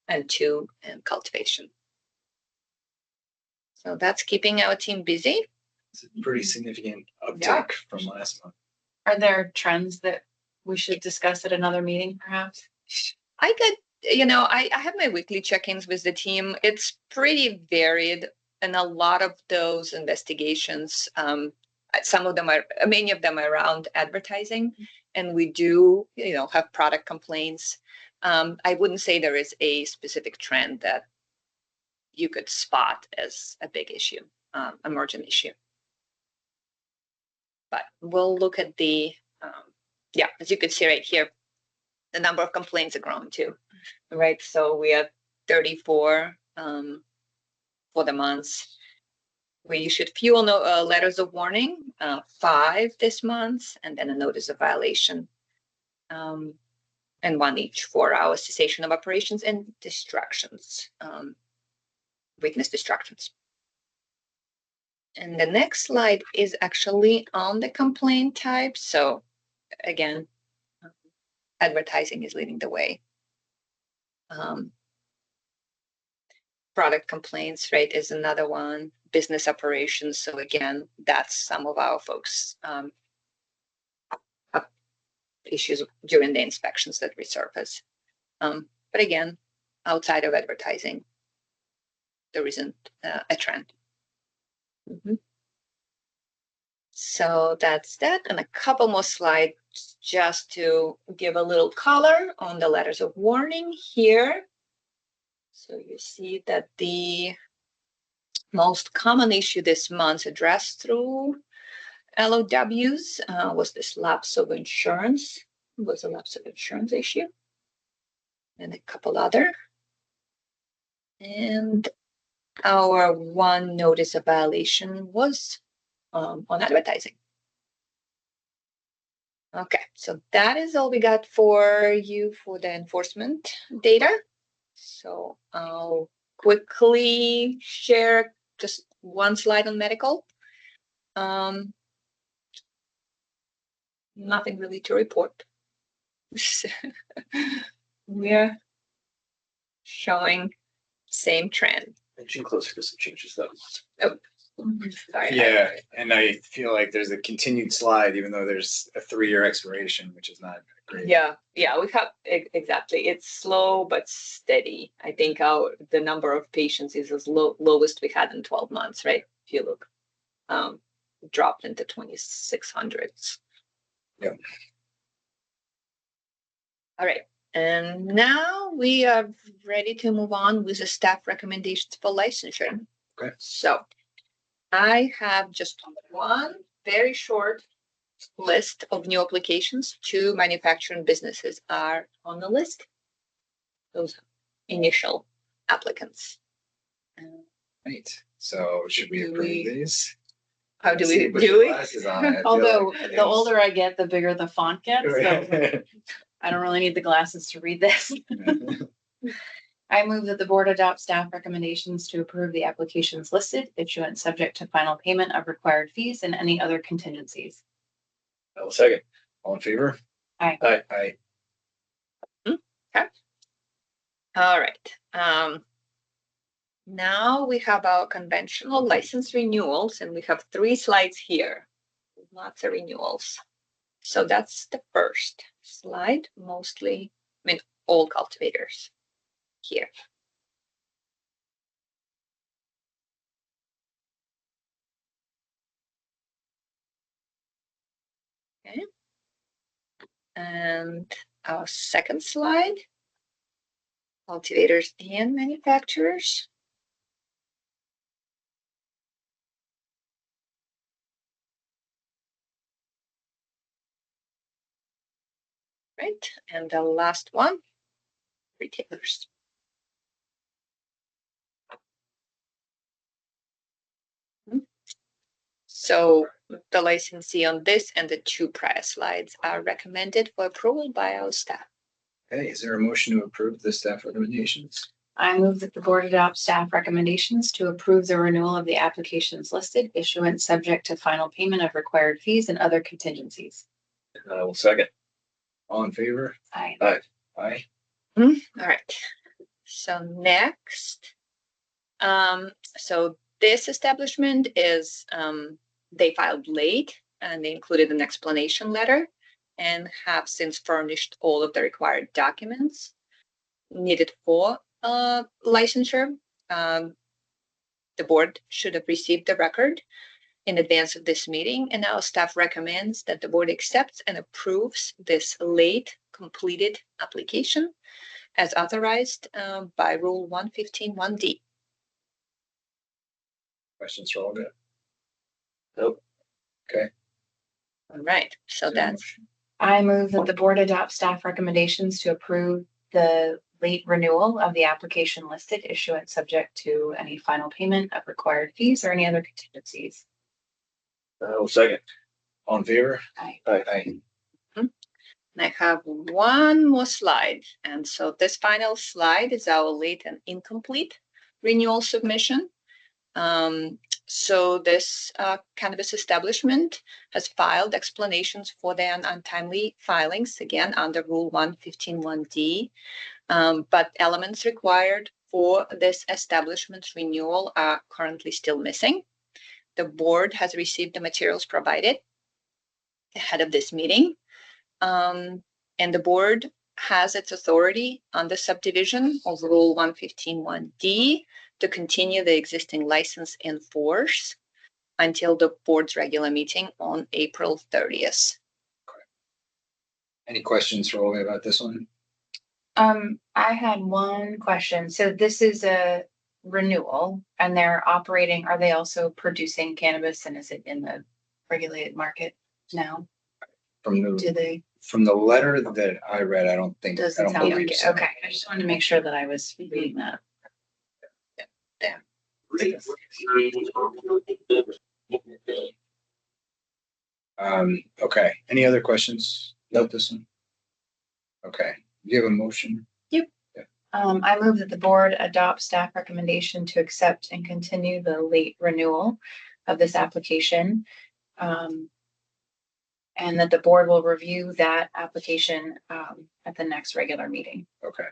and 2 in cultivation. So that's keeping our team busy. It's a pretty significant uptick Yeah. from last month. Are there trends that we should discuss at another meeting, perhaps? I have my weekly check-ins with the team. It's pretty varied, and a lot of those investigations, many of them are around advertising, and we do, have product complaints. I wouldn't say there is a specific trend that you could spot as a big issue, emergent issue. But we'll look at as you can see right here, the number of complaints are growing too, right? So we have 34 for the months. We issued few letters of warning, 5 this month, and then a notice of violation, and 1 each for our cessation of operations and distractions, witness distractions. And the next slide is actually on the complaint type. So again, advertising is leading the way. Product complaints, right, is another one. Business operations. So again, that's some of our folks have issues during the inspections that resurface. But again, outside of advertising, there isn't a trend. So that's that, and a couple more slides just to give a little color on the letters of warning here. So you see that the most common issue this month addressed through LOWs was this lapse of insurance. It was a lapse of insurance issue, and a couple other. And our 1 notice of violation was on advertising. Okay, so that is all we got for you for the enforcement data. So I'll quickly share just 1 slide on medical. Nothing really to report. We're showing same trend. Inching closer to some changes though. Oh, sorry. Yeah, and I feel like there's a continued slide, even though there's a 3-year expiration, which is not great. Yeah, we have exactly. It's slow but steady. I think the number of patients is as lowest we had in 12 months, right? If you look, dropped into 2,600s. Yeah. All right, and now we are ready to move on with the staff recommendations for licensure. Okay. So I have just 1 very short list of new applications. 2 manufacturing businesses are on the list. Those initial applicants. Right. So should we Do approve we- these? How do See, we put do your it? glasses on, I feel Although like the older I get, the bigger the font gets, so I don't really need the glasses to read this. I move that the board adopt staff recommendations to approve the applications listed, issuance subject to final payment of required fees and any other contingencies. I will second. All in favor? Aye. Aye. Aye. Okay. All right. Now we have our conventional license renewals, and we have 3 slides here. Lots of renewals. So that's the first slide, mostly, all cultivators here. Okay. And our second slide, cultivators and manufacturers. Right, and the last one, retailers. So the licensee on this and the 2 prior slides are recommended for approval by our staff. Okay, is there a motion to approve the staff recommendations? I move that the board adopt staff recommendations to approve the renewal of the applications listed, issuance subject to final payment of required fees and other contingencies. I will second. All in favor? Aye. Aye. All right. So next, so this establishment is, they filed late and they included an explanation letter and have since furnished all of the required documents needed for licensure. The board should have received the record in advance of this meeting, and our staff recommends that the board accepts and approves this late completed application as authorized by Rule 115(1)D. Questions for Olga? Nope. Okay. All right, so Is there a that's motion? I move that the board adopt staff recommendations to approve the late renewal of the application listed, issuance subject to any final payment of required fees or any other contingencies. I will second. All in favor? Aye. Aye. And I have one more slide. And so this final slide is our late and incomplete renewal submission. So this cannabis establishment has filed explanations for their untimely filings, again, under Rule 115(1)D. But elements required for this establishment's renewal are currently still missing. The board has received the materials provided ahead of this meeting. And the board has its authority under subdivision of Rule 115(1)D to continue the existing license in force until the board's regular meeting on April 30th. Any questions for Olga about this one? I had one question. So this is a renewal and they're operating, are they also producing cannabis and is it in the regulated market now? From Do they? the letter that I read, I don't think. I Doesn't don't sound believe like it. so. Okay, I just wanted to make sure that I was reading that. Okay, any other questions about this one? Okay, do you have a motion? I move that the board adopt staff recommendation to accept and continue the late renewal of this application. And that the board will review that application at the next regular meeting. Okay,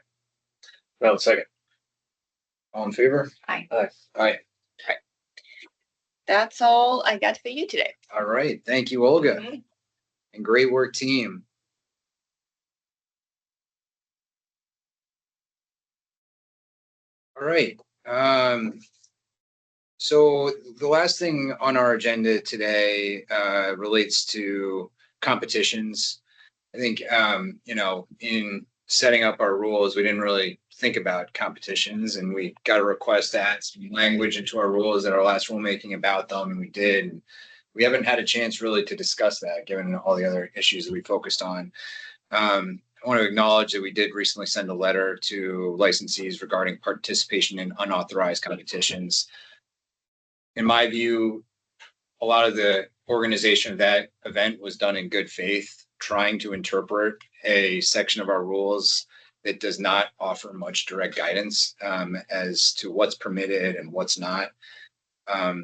I will second. all in favor? Aye. Aye. That's all I got for you today. All right, thank you, Olga, Mhm. and great work, team. All right, so the last thing on our agenda today relates to competitions. I think, in setting up our rules, we didn't really think about competitions, and we got a request to add some language into our rules at our last rulemaking about them, and we did. And we haven't had a chance really to discuss that, given all the other issues that we focused on. I want to acknowledge that we did recently send a letter to licensees regarding participation in unauthorized competitions. In my view, a lot of the organization of that event was done in good faith, trying to interpret a section of our rules that does not offer much direct guidance as to what's permitted and what's not. I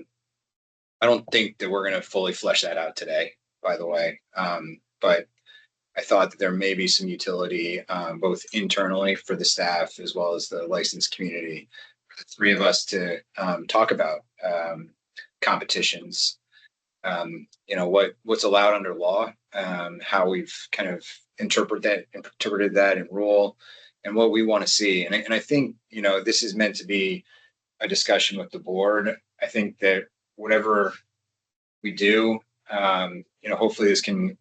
don't think that we're going to fully flesh that out today, by the way. But I thought that there may be some utility both internally for the staff as well as the licensed community, for the three of us to talk about competitions. What's allowed under law, how we've kind of interpreted that in rule, and what we want to see. And I think, this is meant to be a discussion with the board. I think that whatever we do, hopefully this can,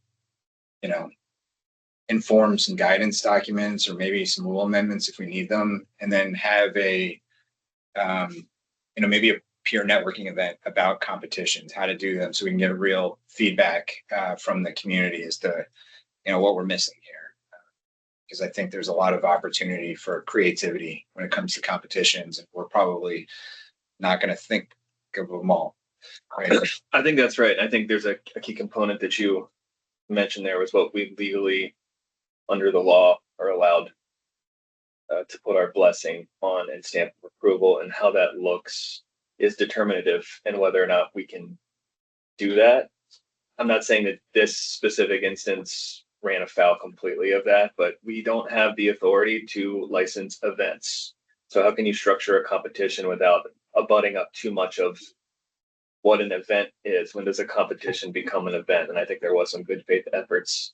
inform some guidance documents or maybe some rule amendments if we need them, and then have a, maybe a peer networking event about competitions, how to do them, so we can get real feedback from the community as to, what we're missing here. Because I think there's a lot of opportunity for creativity when it comes to competitions, and we're probably not going to think of them all. Right? I think that's right. I think there's a key component that you mentioned there was what we legally, under the law, are allowed to put our blessing on and stamp of approval, and how that looks is determinative in whether or not we can do that. I'm not saying that this specific instance ran afoul completely of that, but we don't have the authority to license events. So how can you structure a competition without abutting up too much of what an event is? When does a competition become an event? And I think there was some good faith efforts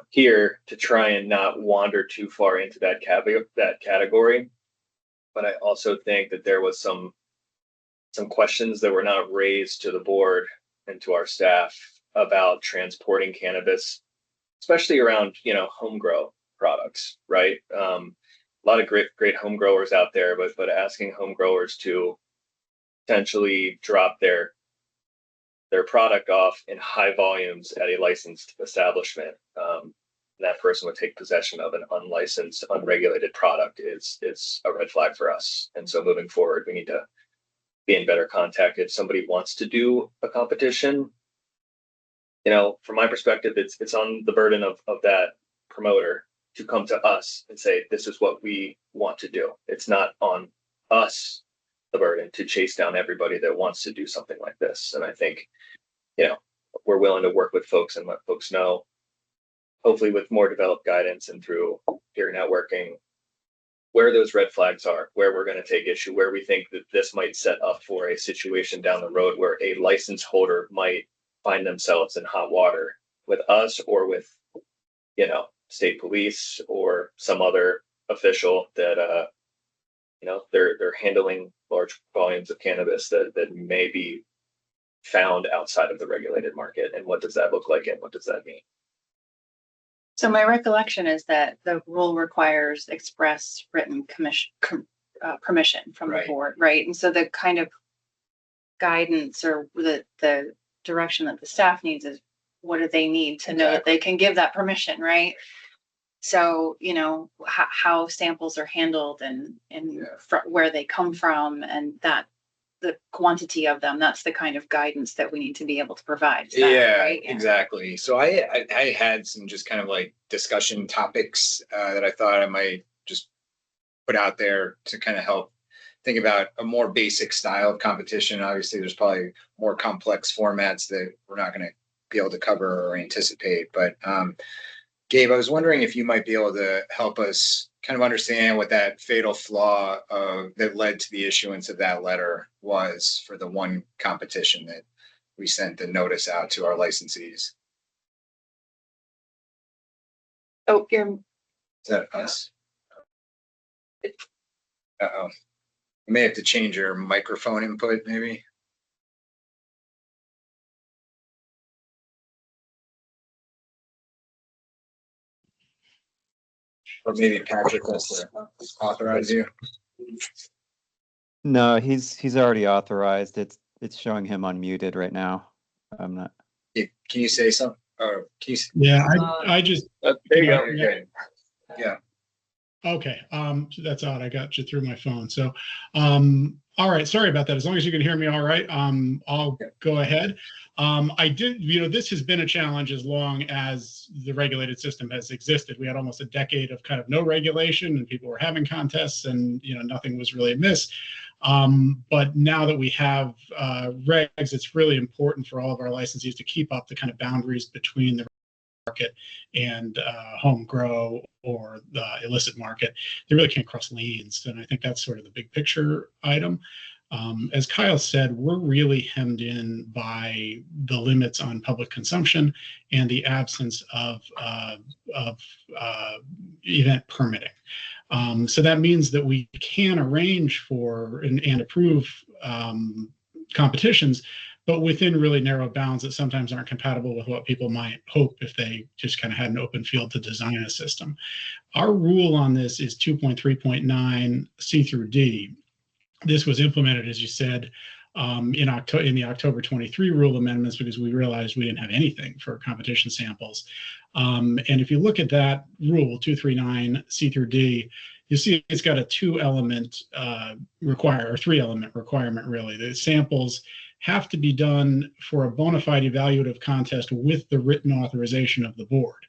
here to try and not wander too far into that category. But I also think that there was some questions that were not raised to the board and to our staff about transporting cannabis, especially around, home grow products, right? A lot of great home growers out there, but asking home growers to potentially drop their product off in high volumes at a licensed establishment, that person would take possession of an unlicensed, unregulated product is a red flag for us. And so moving forward, we need to be in better contact. If somebody wants to do a competition, from my perspective, it's on the burden of that promoter to come to us and say, this is what we want to do. It's not on us, the burden, to chase down everybody that wants to do something like this. And I think, we're willing to work with folks and let folks know, hopefully with more developed guidance and through peer networking, where those red flags are, where we're going to take issue, where we think that this might set up for a situation down the road where a license holder might find themselves in hot water with us or with, state police or some other official that, they're handling large volumes of cannabis that may be found outside of the regulated market. And what does that look like? And what does that mean? So my recollection is that the rule requires express written permission from the board, right? And so the kind of guidance or the direction that the staff needs is, what do they need to know that they can give that permission, right? So, how samples are handled and where they come from, and that the quantity of them, that's the kind of guidance that we need to be able to provide. Right? Exactly. So I had some just kind of like discussion topics that I thought I might just put out there to kind of help think about a more basic style of competition. Obviously, there's probably more complex formats that we're not going to be able to cover or anticipate. But Gabe, I was wondering if you might be able to help us kind of understand what that fatal flaw that led to the issuance of that letter was for the one competition that we sent the notice out to our licensees. Oh, Is that us? Uh-oh. You may have to change your microphone input, maybe. Or maybe Patrick has to authorize you. No, he's already authorized. It's showing him unmuted right now. I'm not. Yeah, can you say something? Or can you? Yeah, I just. There you go. Okay. Yeah. Okay. So that's odd. I got you through my phone. So, all right. Sorry about that. As long as you can hear me, all right. I'll go ahead. I did. This has been a challenge as long as the regulated system has existed. We had almost a decade of kind of no regulation, and people were having contests, and nothing was really amiss. But now that we have regs, it's really important for all of our licensees to keep up the kind of boundaries between the market and home grow or the illicit market. They really can't cross lanes, and I think that's sort of the big picture item. As Kyle said, we're really hemmed in by the limits on public consumption and the absence of event permitting. So that means that we can arrange for and approve competitions, but within really narrow bounds that sometimes aren't compatible with what people might hope if they just kind of had an open field to design a system. Our rule on this is 2.3.9 C through D. This was implemented, as you said, in the October 23 rule amendments, because we realized we didn't have anything for competition samples. And if you look at that rule, 239 C through D, you see it's got a three-element requirement, really. The samples have to be done for a bona fide evaluative contest with the written authorization of the board.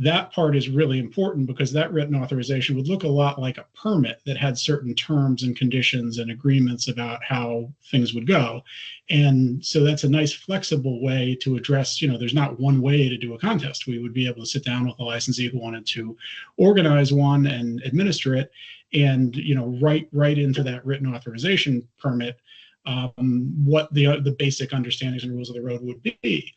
That part is really important because that written authorization would look a lot like a permit that had certain terms and conditions and agreements about how things would go. And so that's a nice flexible way to address, there's not one way to do a contest. We would be able to sit down with a licensee who wanted to organize one and administer it, and write into that written authorization permit what the basic understandings and rules of the road would be.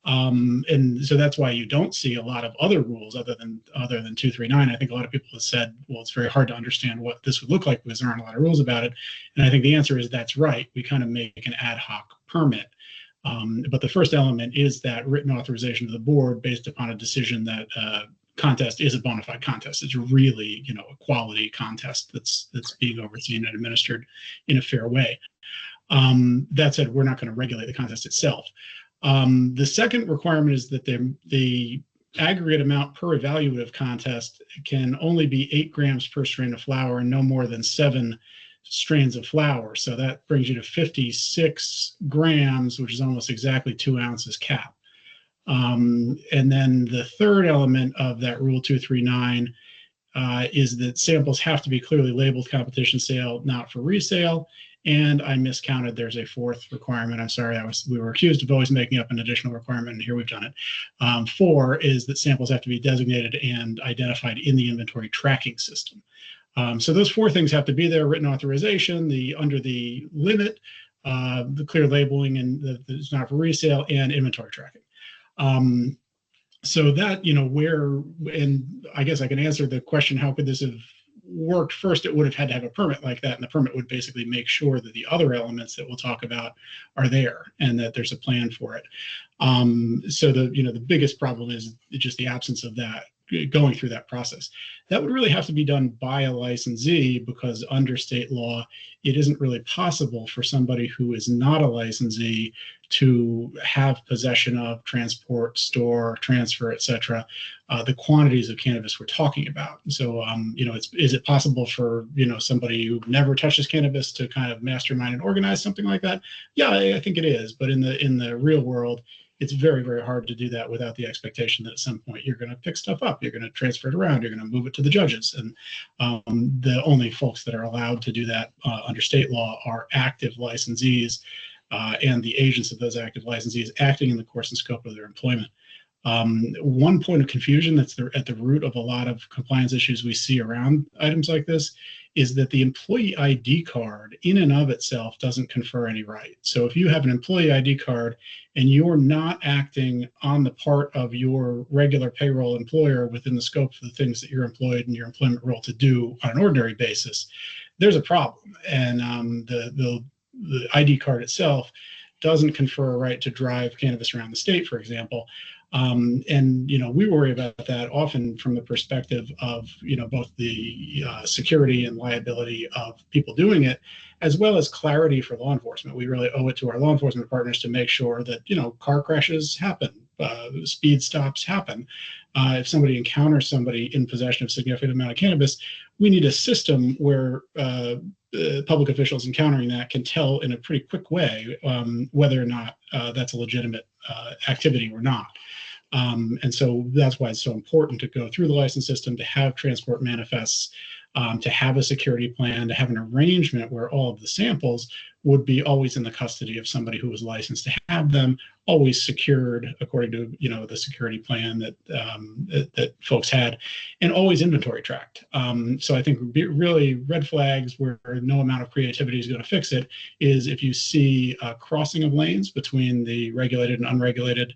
And so that's why you don't see a lot of other rules other than 239. I think a lot of people have said, well, it's very hard to understand what this would look like because there aren't a lot of rules about it. And I think the answer is that's right. We kind of make an ad hoc permit. But the first element is that written authorization to the board based upon a decision that contest is a bona fide contest. It's really, a quality contest that's being overseen and administered in a fair way. That said, we're not going to regulate the contest itself. The second requirement is that the aggregate amount per evaluative contest can only be 8 grams per strain of flower and no more than 7 strains of flower. So that brings you to 56 grams, which is almost exactly 2 ounces cap. And then the third element of that Rule 239 is that samples have to be clearly labeled competition sale, not for resale. And I miscounted. There's a fourth requirement. I'm sorry. We were accused of always making up an additional requirement, and here we've done it. 4 is that samples have to be designated and identified in the inventory tracking system. So those 4 things have to be there: written authorization, under the limit, the clear labeling, and that it's not for resale, and inventory tracking. So that, and I guess I can answer the question, how could this have worked? First, it would have had to have a permit like that, and the permit would basically make sure that the other elements that we'll talk about are there and that there's a plan for it. So the biggest problem is just the absence of that, going through that process. That would really have to be done by a licensee, because under state law, it isn't really possible for somebody who is not a licensee to have possession of, transport, store, transfer, etc., the quantities of cannabis we're talking about. So, is it possible for, somebody who never touches cannabis to kind of mastermind and organize something like that? Yeah, I think it is. But in the real world, it's very, very hard to do that without the expectation that at some point you're going to pick stuff up, you're going to transfer it around, you're going to move it to the judges. And the only folks that are allowed to do that under state law are active licensees and the agents of those active licensees acting in the course and scope of their employment. One point of confusion that's at the root of a lot of compliance issues we see around items like this is that the employee ID card in and of itself doesn't confer any right. So if you have an employee ID card and you're not acting on the part of your regular payroll employer within the scope of the things that you're employed in your employment role to do on an ordinary basis, there's a problem. And the ID card itself doesn't confer a right to drive cannabis around the state, for example. And we worry about that often from the perspective of both the security and liability of people doing it, as well as clarity for law enforcement. We really owe it to our law enforcement partners to make sure that car crashes happen, speed stops happen. If somebody encounters somebody in possession of a significant amount of cannabis, we need a system where public officials encountering that can tell in a pretty quick way whether or not that's a legitimate activity or not. And so that's why it's so important to go through the license system, to have transport manifests, to have a security plan, to have an arrangement where all of the samples would be always in the custody of somebody who was licensed to have them, always secured according to the security plan that folks had, and always inventory tracked. So I think really red flags where no amount of creativity is going to fix it is if you see a crossing of lanes between the regulated and unregulated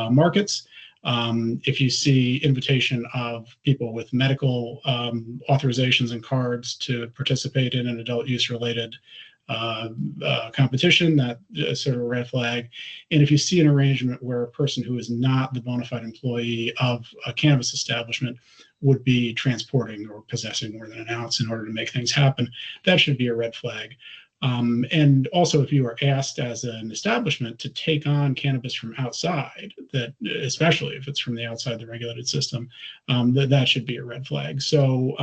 markets. If you see invitation of people with medical authorizations and cards to participate in an adult use related competition, that is sort of a red flag. And if you see an arrangement where a person who is not the bona fide employee of a cannabis establishment would be transporting or possessing more than an ounce in order to make things happen, that should be a red flag. And also, if you are asked as an establishment to take on cannabis from outside, that especially if it's from the outside the regulated system, that should be a red flag. So,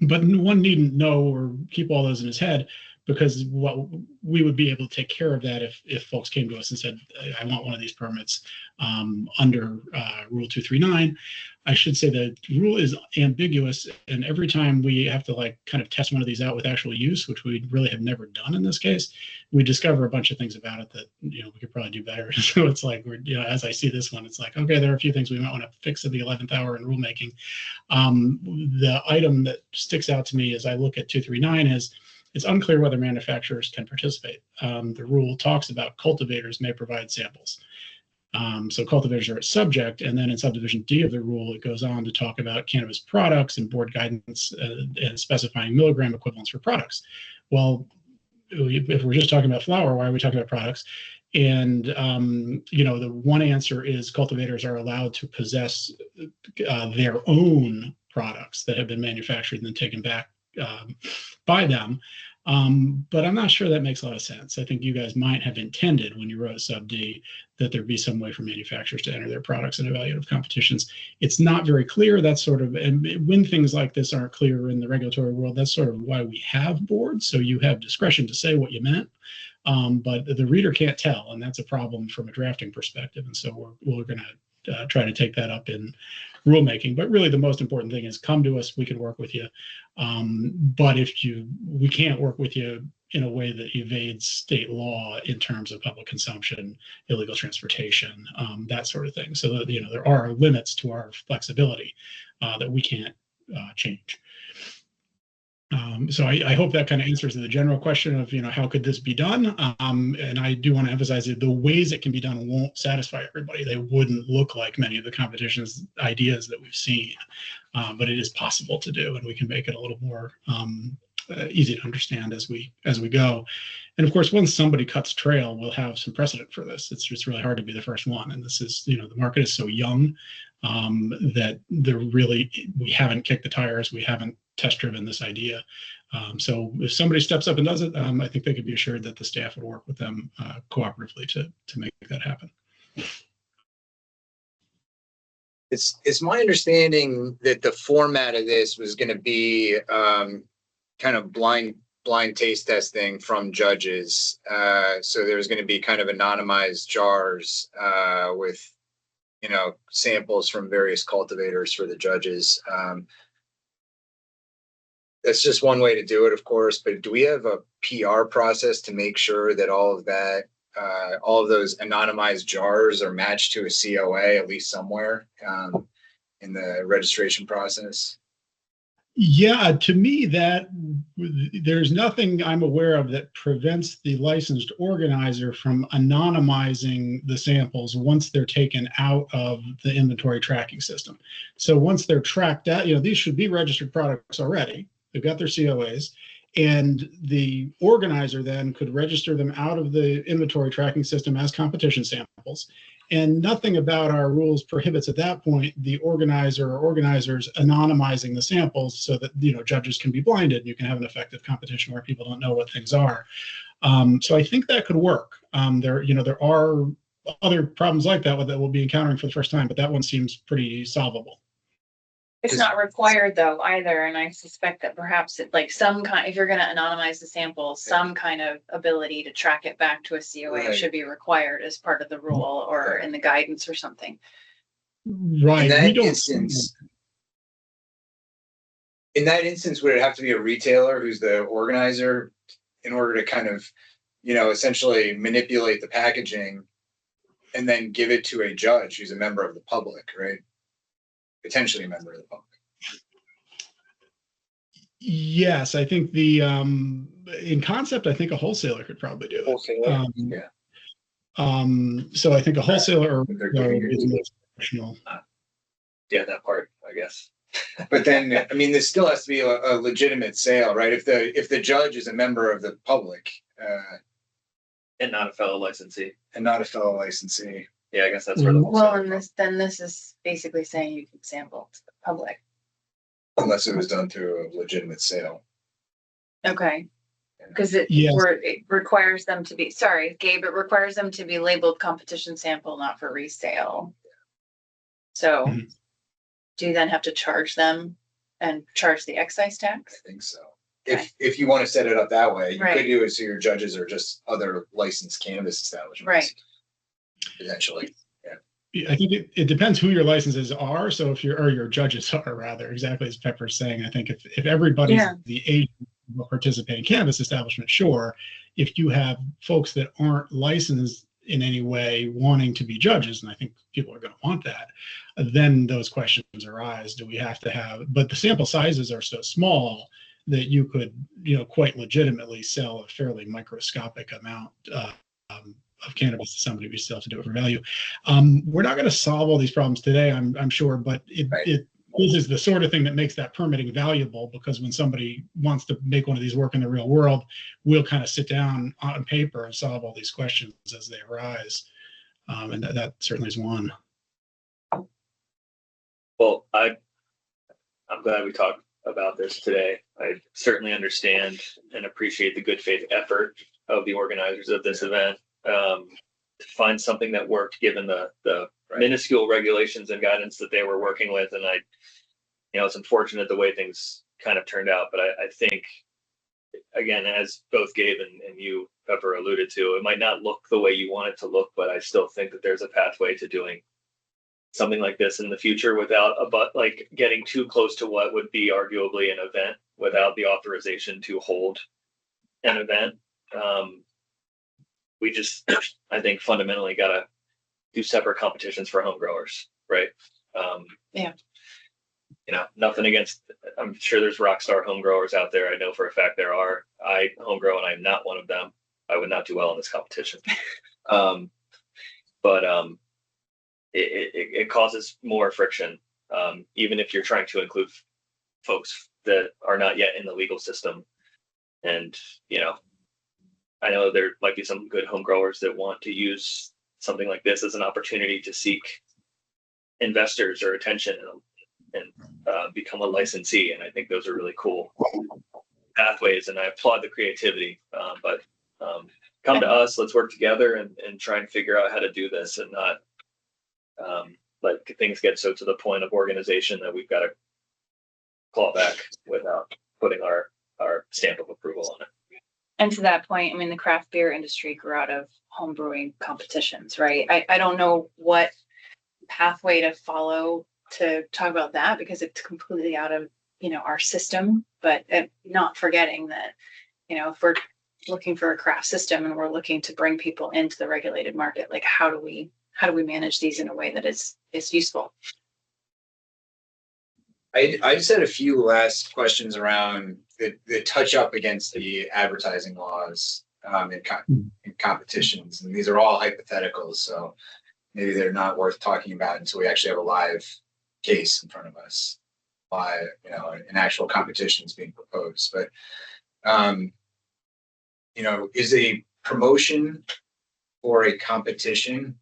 but one needn't know or keep all those in his head, because what we would be able to take care of that if folks came to us and said, I want one of these permits under Rule 239. I should say the rule is ambiguous, and every time we have to like kind of test one of these out with actual use, which we really have never done in this case, we discover a bunch of things about it that we could probably do better. So it's like as I see this one, it's like, okay, there are a few things we might want to fix at the 11th hour in rulemaking. The item that sticks out to me as I look at 239 is it's unclear whether manufacturers can participate. The rule talks about cultivators may provide samples. So cultivators are a subject, and then in subdivision D of the rule, it goes on to talk about cannabis products and board guidance and specifying milligram equivalents for products. Well, if we're just talking about flower, why are we talking about products? And the one answer is cultivators are allowed to possess their own products that have been manufactured and then taken back by them. But I'm not sure that makes a lot of sense. I think you guys might have intended when you wrote sub D that there'd be some way for manufacturers to enter their products in evaluative competitions. It's not very clear. That's sort of, and when things like this aren't clear in the regulatory world, that's sort of why we have boards. So you have discretion to say what you meant, but the reader can't tell, and that's a problem from a drafting perspective. And so we're going to try to take that up in rulemaking. But really the most important thing is come to us, we can work with you. But we can't work with you in a way that evades state law in terms of public consumption, illegal transportation, that sort of thing. So that, there are limits to our flexibility that we can't change. So I hope that kind of answers the general question of, how could this be done? And I do want to emphasize that the ways it can be done won't satisfy everybody. They wouldn't look like many of the competition's ideas that we've seen, but it is possible to do, and we can make it a little more easy to understand as we go. And of course, once somebody cuts trail, we'll have some precedent for this. It's just really hard to be the first one. And this is, the market is so young that we haven't kicked the tires. We haven't test driven this idea. So if somebody steps up and does it, I think they could be assured that the staff would work with them cooperatively to make that happen. It's my understanding that the format of this was going to be kind of blind taste testing from judges. So there's going to be kind of anonymized jars with, samples from various cultivators for the judges. That's just one way to do it, of course, but do we have a PR process to make sure that all of those anonymized jars are matched to a COA, at least somewhere in the registration process? Yeah, to me, there's nothing I'm aware of that prevents the licensed organizer from anonymizing the samples once they're taken out of the inventory tracking system. So once they're tracked out, these should be registered products already. They've got their COAs, and the organizer then could register them out of the inventory tracking system as competition samples. And nothing about our rules prohibits at that point the organizer or organizers anonymizing the samples so that judges can be blinded and you can have an effective competition where people don't know what things are. So I think that could work. There are other problems like that we'll be encountering for the first time, but that one seems pretty solvable. It's not required though either, and I suspect that perhaps if you're going to anonymize the sample, some kind of ability to track it back to a COA should be required as part of the rule or in the guidance or something. Right. In that instance, would it have to be a retailer who's the organizer in order to kind of, essentially manipulate the packaging and then give it to a judge who's a member of the public, right? Potentially a member of the public. Yes, I think in concept, I think a wholesaler could probably do it. Wholesaler, so I think a wholesaler is most professional. Yeah, that part, I guess. But then, there still has to be a legitimate sale, right? If the judge is a member of the public and not a fellow licensee. Yeah, I guess that's where the well, and this is basically saying you can sample to the public. Unless it was done through a legitimate sale. Okay. Because it requires them to be, sorry, Gabe, it requires them to be labeled competition sample, not for resale. So do you then have to charge them and charge the excise tax? I think so. if you want to set it up that way, you Right. could do it so your judges are just other licensed cannabis establishments. Right. Potentially. I think it depends who your licenses are. So if or your judges are, rather, exactly as Pepper's saying, I think if everybody's the agent of a participating cannabis establishment, sure. If you have folks that aren't licensed in any way wanting to be judges, and I think people are going to want that, then those questions arise. Do we have to have, but the sample sizes are so small that you could, quite legitimately sell a fairly microscopic amount of cannabis to somebody. We still have to do it for value. We're not going to solve all these problems today, I'm sure, but this is the sort of thing that makes that permitting valuable, because when somebody wants to make one of these work in the real world, we'll kind of sit down on paper and solve all these questions as they arise. And that certainly is one. Well, I'm glad we talked about this today. I certainly understand and appreciate the good faith effort of the organizers of this event to find something that worked given the minuscule regulations and guidance that they were working with. And it's unfortunate the way things kind of turned out, but I think, again, as both Gabe and you, Pepper, alluded to, it might not look the way you want it to look, but I still think that there's a pathway to doing something like this in the future without getting too close to what would be arguably an event without the authorization to hold an event. We just, I think, fundamentally got to do separate competitions for home growers, right? Nothing against, I'm sure there's rock star home growers out there. I know for a fact there are. I home grow and I'm not one of them. I would not do well in this competition. It causes more friction, even if you're trying to include folks that are not yet in the legal system. And, I know there might be some good home growers that want to use something like this as an opportunity to seek investors or attention and become a licensee. And I think those are really cool pathways, and I applaud the creativity. But come to us, let's work together and try and figure out how to do this and not let things get so to the point of organization that we've got to claw back without putting our stamp of approval on it. And to that point, I mean, the craft beer industry grew out of home brewing competitions, right? I don't know what pathway to follow to talk about that, because it's completely out of, our system, but not forgetting that, if we're looking for a craft system and we're looking to bring people into the regulated market, like how do we manage these in a way that is useful? I just had a few last questions around the touch up against the advertising laws in competitions. And these are all hypotheticals, so maybe they're not worth talking about until we actually have a live case in front of us, an actual competition is being proposed. But, is a promotion or a competition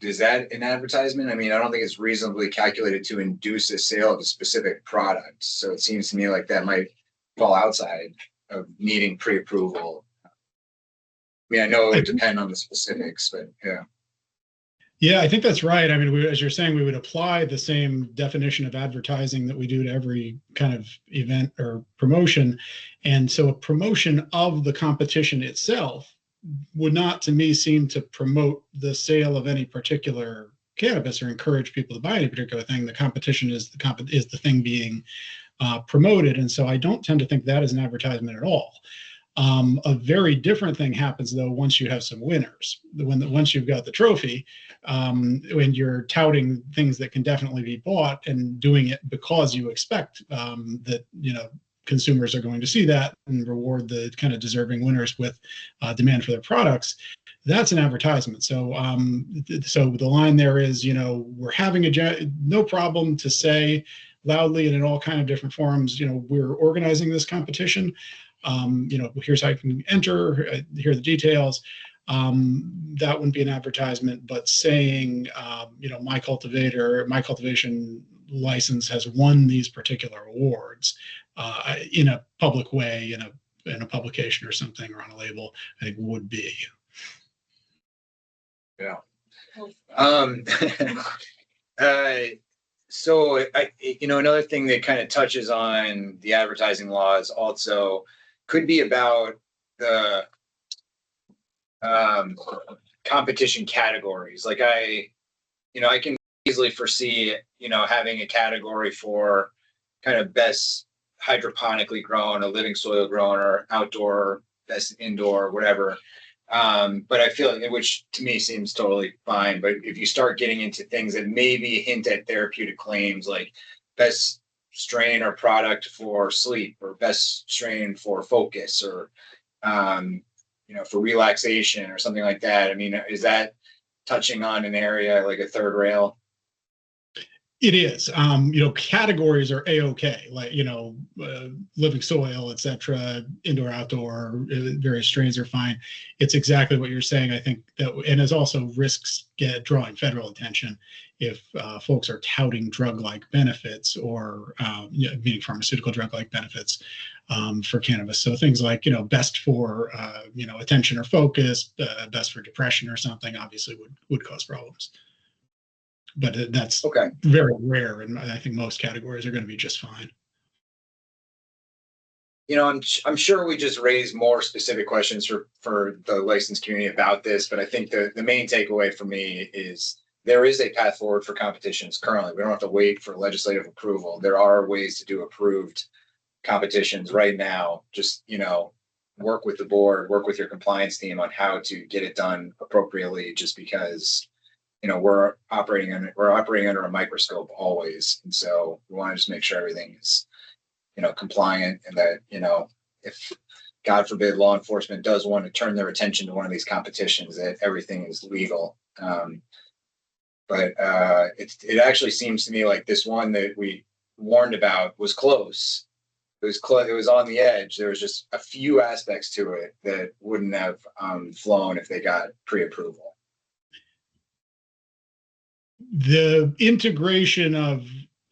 is that an advertisement? I mean, I don't think it's reasonably calculated to induce a sale of a specific product. So it seems to me like that might fall outside of needing pre-approval. I mean, I know it would depend on the specifics, but yeah. Yeah, I think that's right. I mean, as you're saying, we would apply the same definition of advertising that we do to every kind of event or promotion. And so a promotion of the competition itself would not, to me, seem to promote the sale of any particular cannabis or encourage people to buy any particular thing. The competition is the thing being promoted. And so I don't tend to think that is an advertisement at all. A very different thing happens, though, once you have some winners. Once you've got the trophy, when you're touting things that can definitely be bought and doing it because you expect that, consumers are going to see that and reward the kind of deserving winners with demand for their products, that's an advertisement. So the line there is, we're having no problem to say loudly and in all kind of different forums, we're organizing this competition. Here's how you can enter, here are the details. That wouldn't be an advertisement, but saying, my cultivation license has won these particular awards in a public way, in a publication or something, or on a label, I think would be. Yeah. So another thing that kind of touches on the advertising laws also could be about the competition categories. Like I can easily foresee, having a category for kind of best hydroponically grown, a living soil grown, or outdoor, best indoor, whatever. But I feel which to me seems totally fine. But if you start getting into things that maybe hint at therapeutic claims, like best strain or product for sleep, or best strain for focus, or for relaxation, or something like that. I mean, is that touching on an area like a third rail? It is. Categories are A-OK, like, living soil, etc., indoor, outdoor, various strains are fine. It's exactly what you're saying. I think that, and as also risks drawing federal attention if folks are touting drug-like benefits, or meaning pharmaceutical drug-like benefits for cannabis. So things like, best for, attention or focus, best for depression or something, obviously would cause problems. But that's Okay. very rare, and I think most categories are going to be just fine. I'm sure we just raise more specific questions for the licensed community about this, but I think the main takeaway for me is there is a path forward for competitions currently. We don't have to wait for legislative approval. There are ways to do approved competitions right now. Just, work with the board, work with your compliance team on how to get it done appropriately, just because we're operating under a microscope always. And so we want to just make sure everything is, compliant, and that, if God forbid law enforcement does want to turn their attention to one of these competitions, that everything is legal. But it actually seems to me like this one that we warned about was close. It was on the edge. There was just a few aspects to it that wouldn't have flown if they got pre-approval. The integration of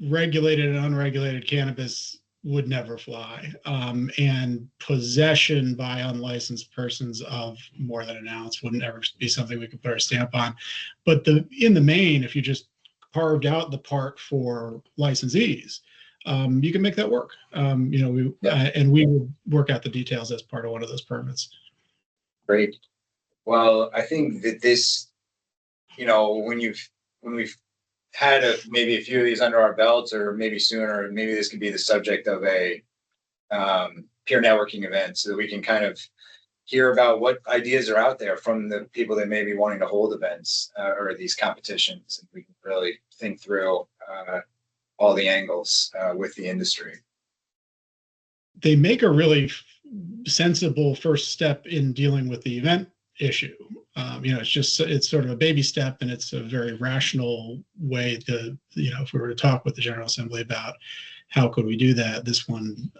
regulated and unregulated cannabis would never fly. And possession by unlicensed persons of more than an ounce wouldn't ever be something we could put our stamp on. But in the main, if you just carved out the part for licensees, you can make that work. And we would work out the details as part of one of those permits. Great. Well, I think that this, when we've had maybe a few of these under our belts, or maybe sooner, maybe this could be the subject of a peer networking event, so that we can kind of hear about what ideas are out there from the people that may be wanting to hold events or these competitions, and we can really think through all the angles with the industry. They make a really sensible first step in dealing with the event issue. It's sort of a baby step, and it's a very rational way to, if we were to talk with the General Assembly about how could we do that, this one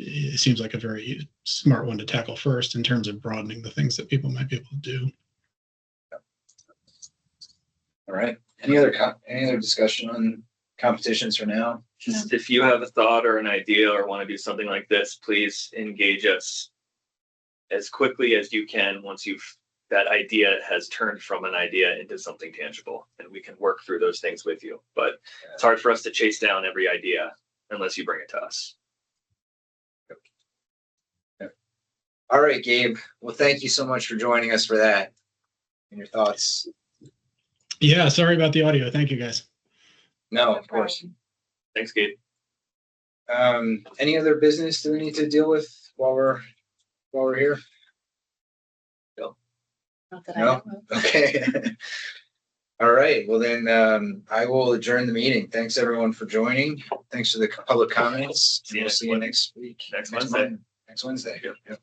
it seems like a very smart one to tackle first in terms of broadening the things that people might be able to do. All right. Any other discussion on competitions for now? Just if you have a thought or an idea or want to do something like this, please engage us as quickly as you can once that idea has turned from an idea into something tangible, and we can work through those things with you. But it's hard for us to chase down every idea unless you bring it to us. All right, Gabe. Well, thank you so much for joining us for that and your thoughts. Yeah, sorry about the audio. Thank you, guys. No, of course. Thanks, Gabe. Any other business do we need to deal with while we're here? Not that I No? know of. Okay. All right. Well, then I will adjourn the meeting. Thanks, everyone, for joining. Thanks for the public comments. See you We'll see you next week. Next Wednesday. Next Wednesday. Yep.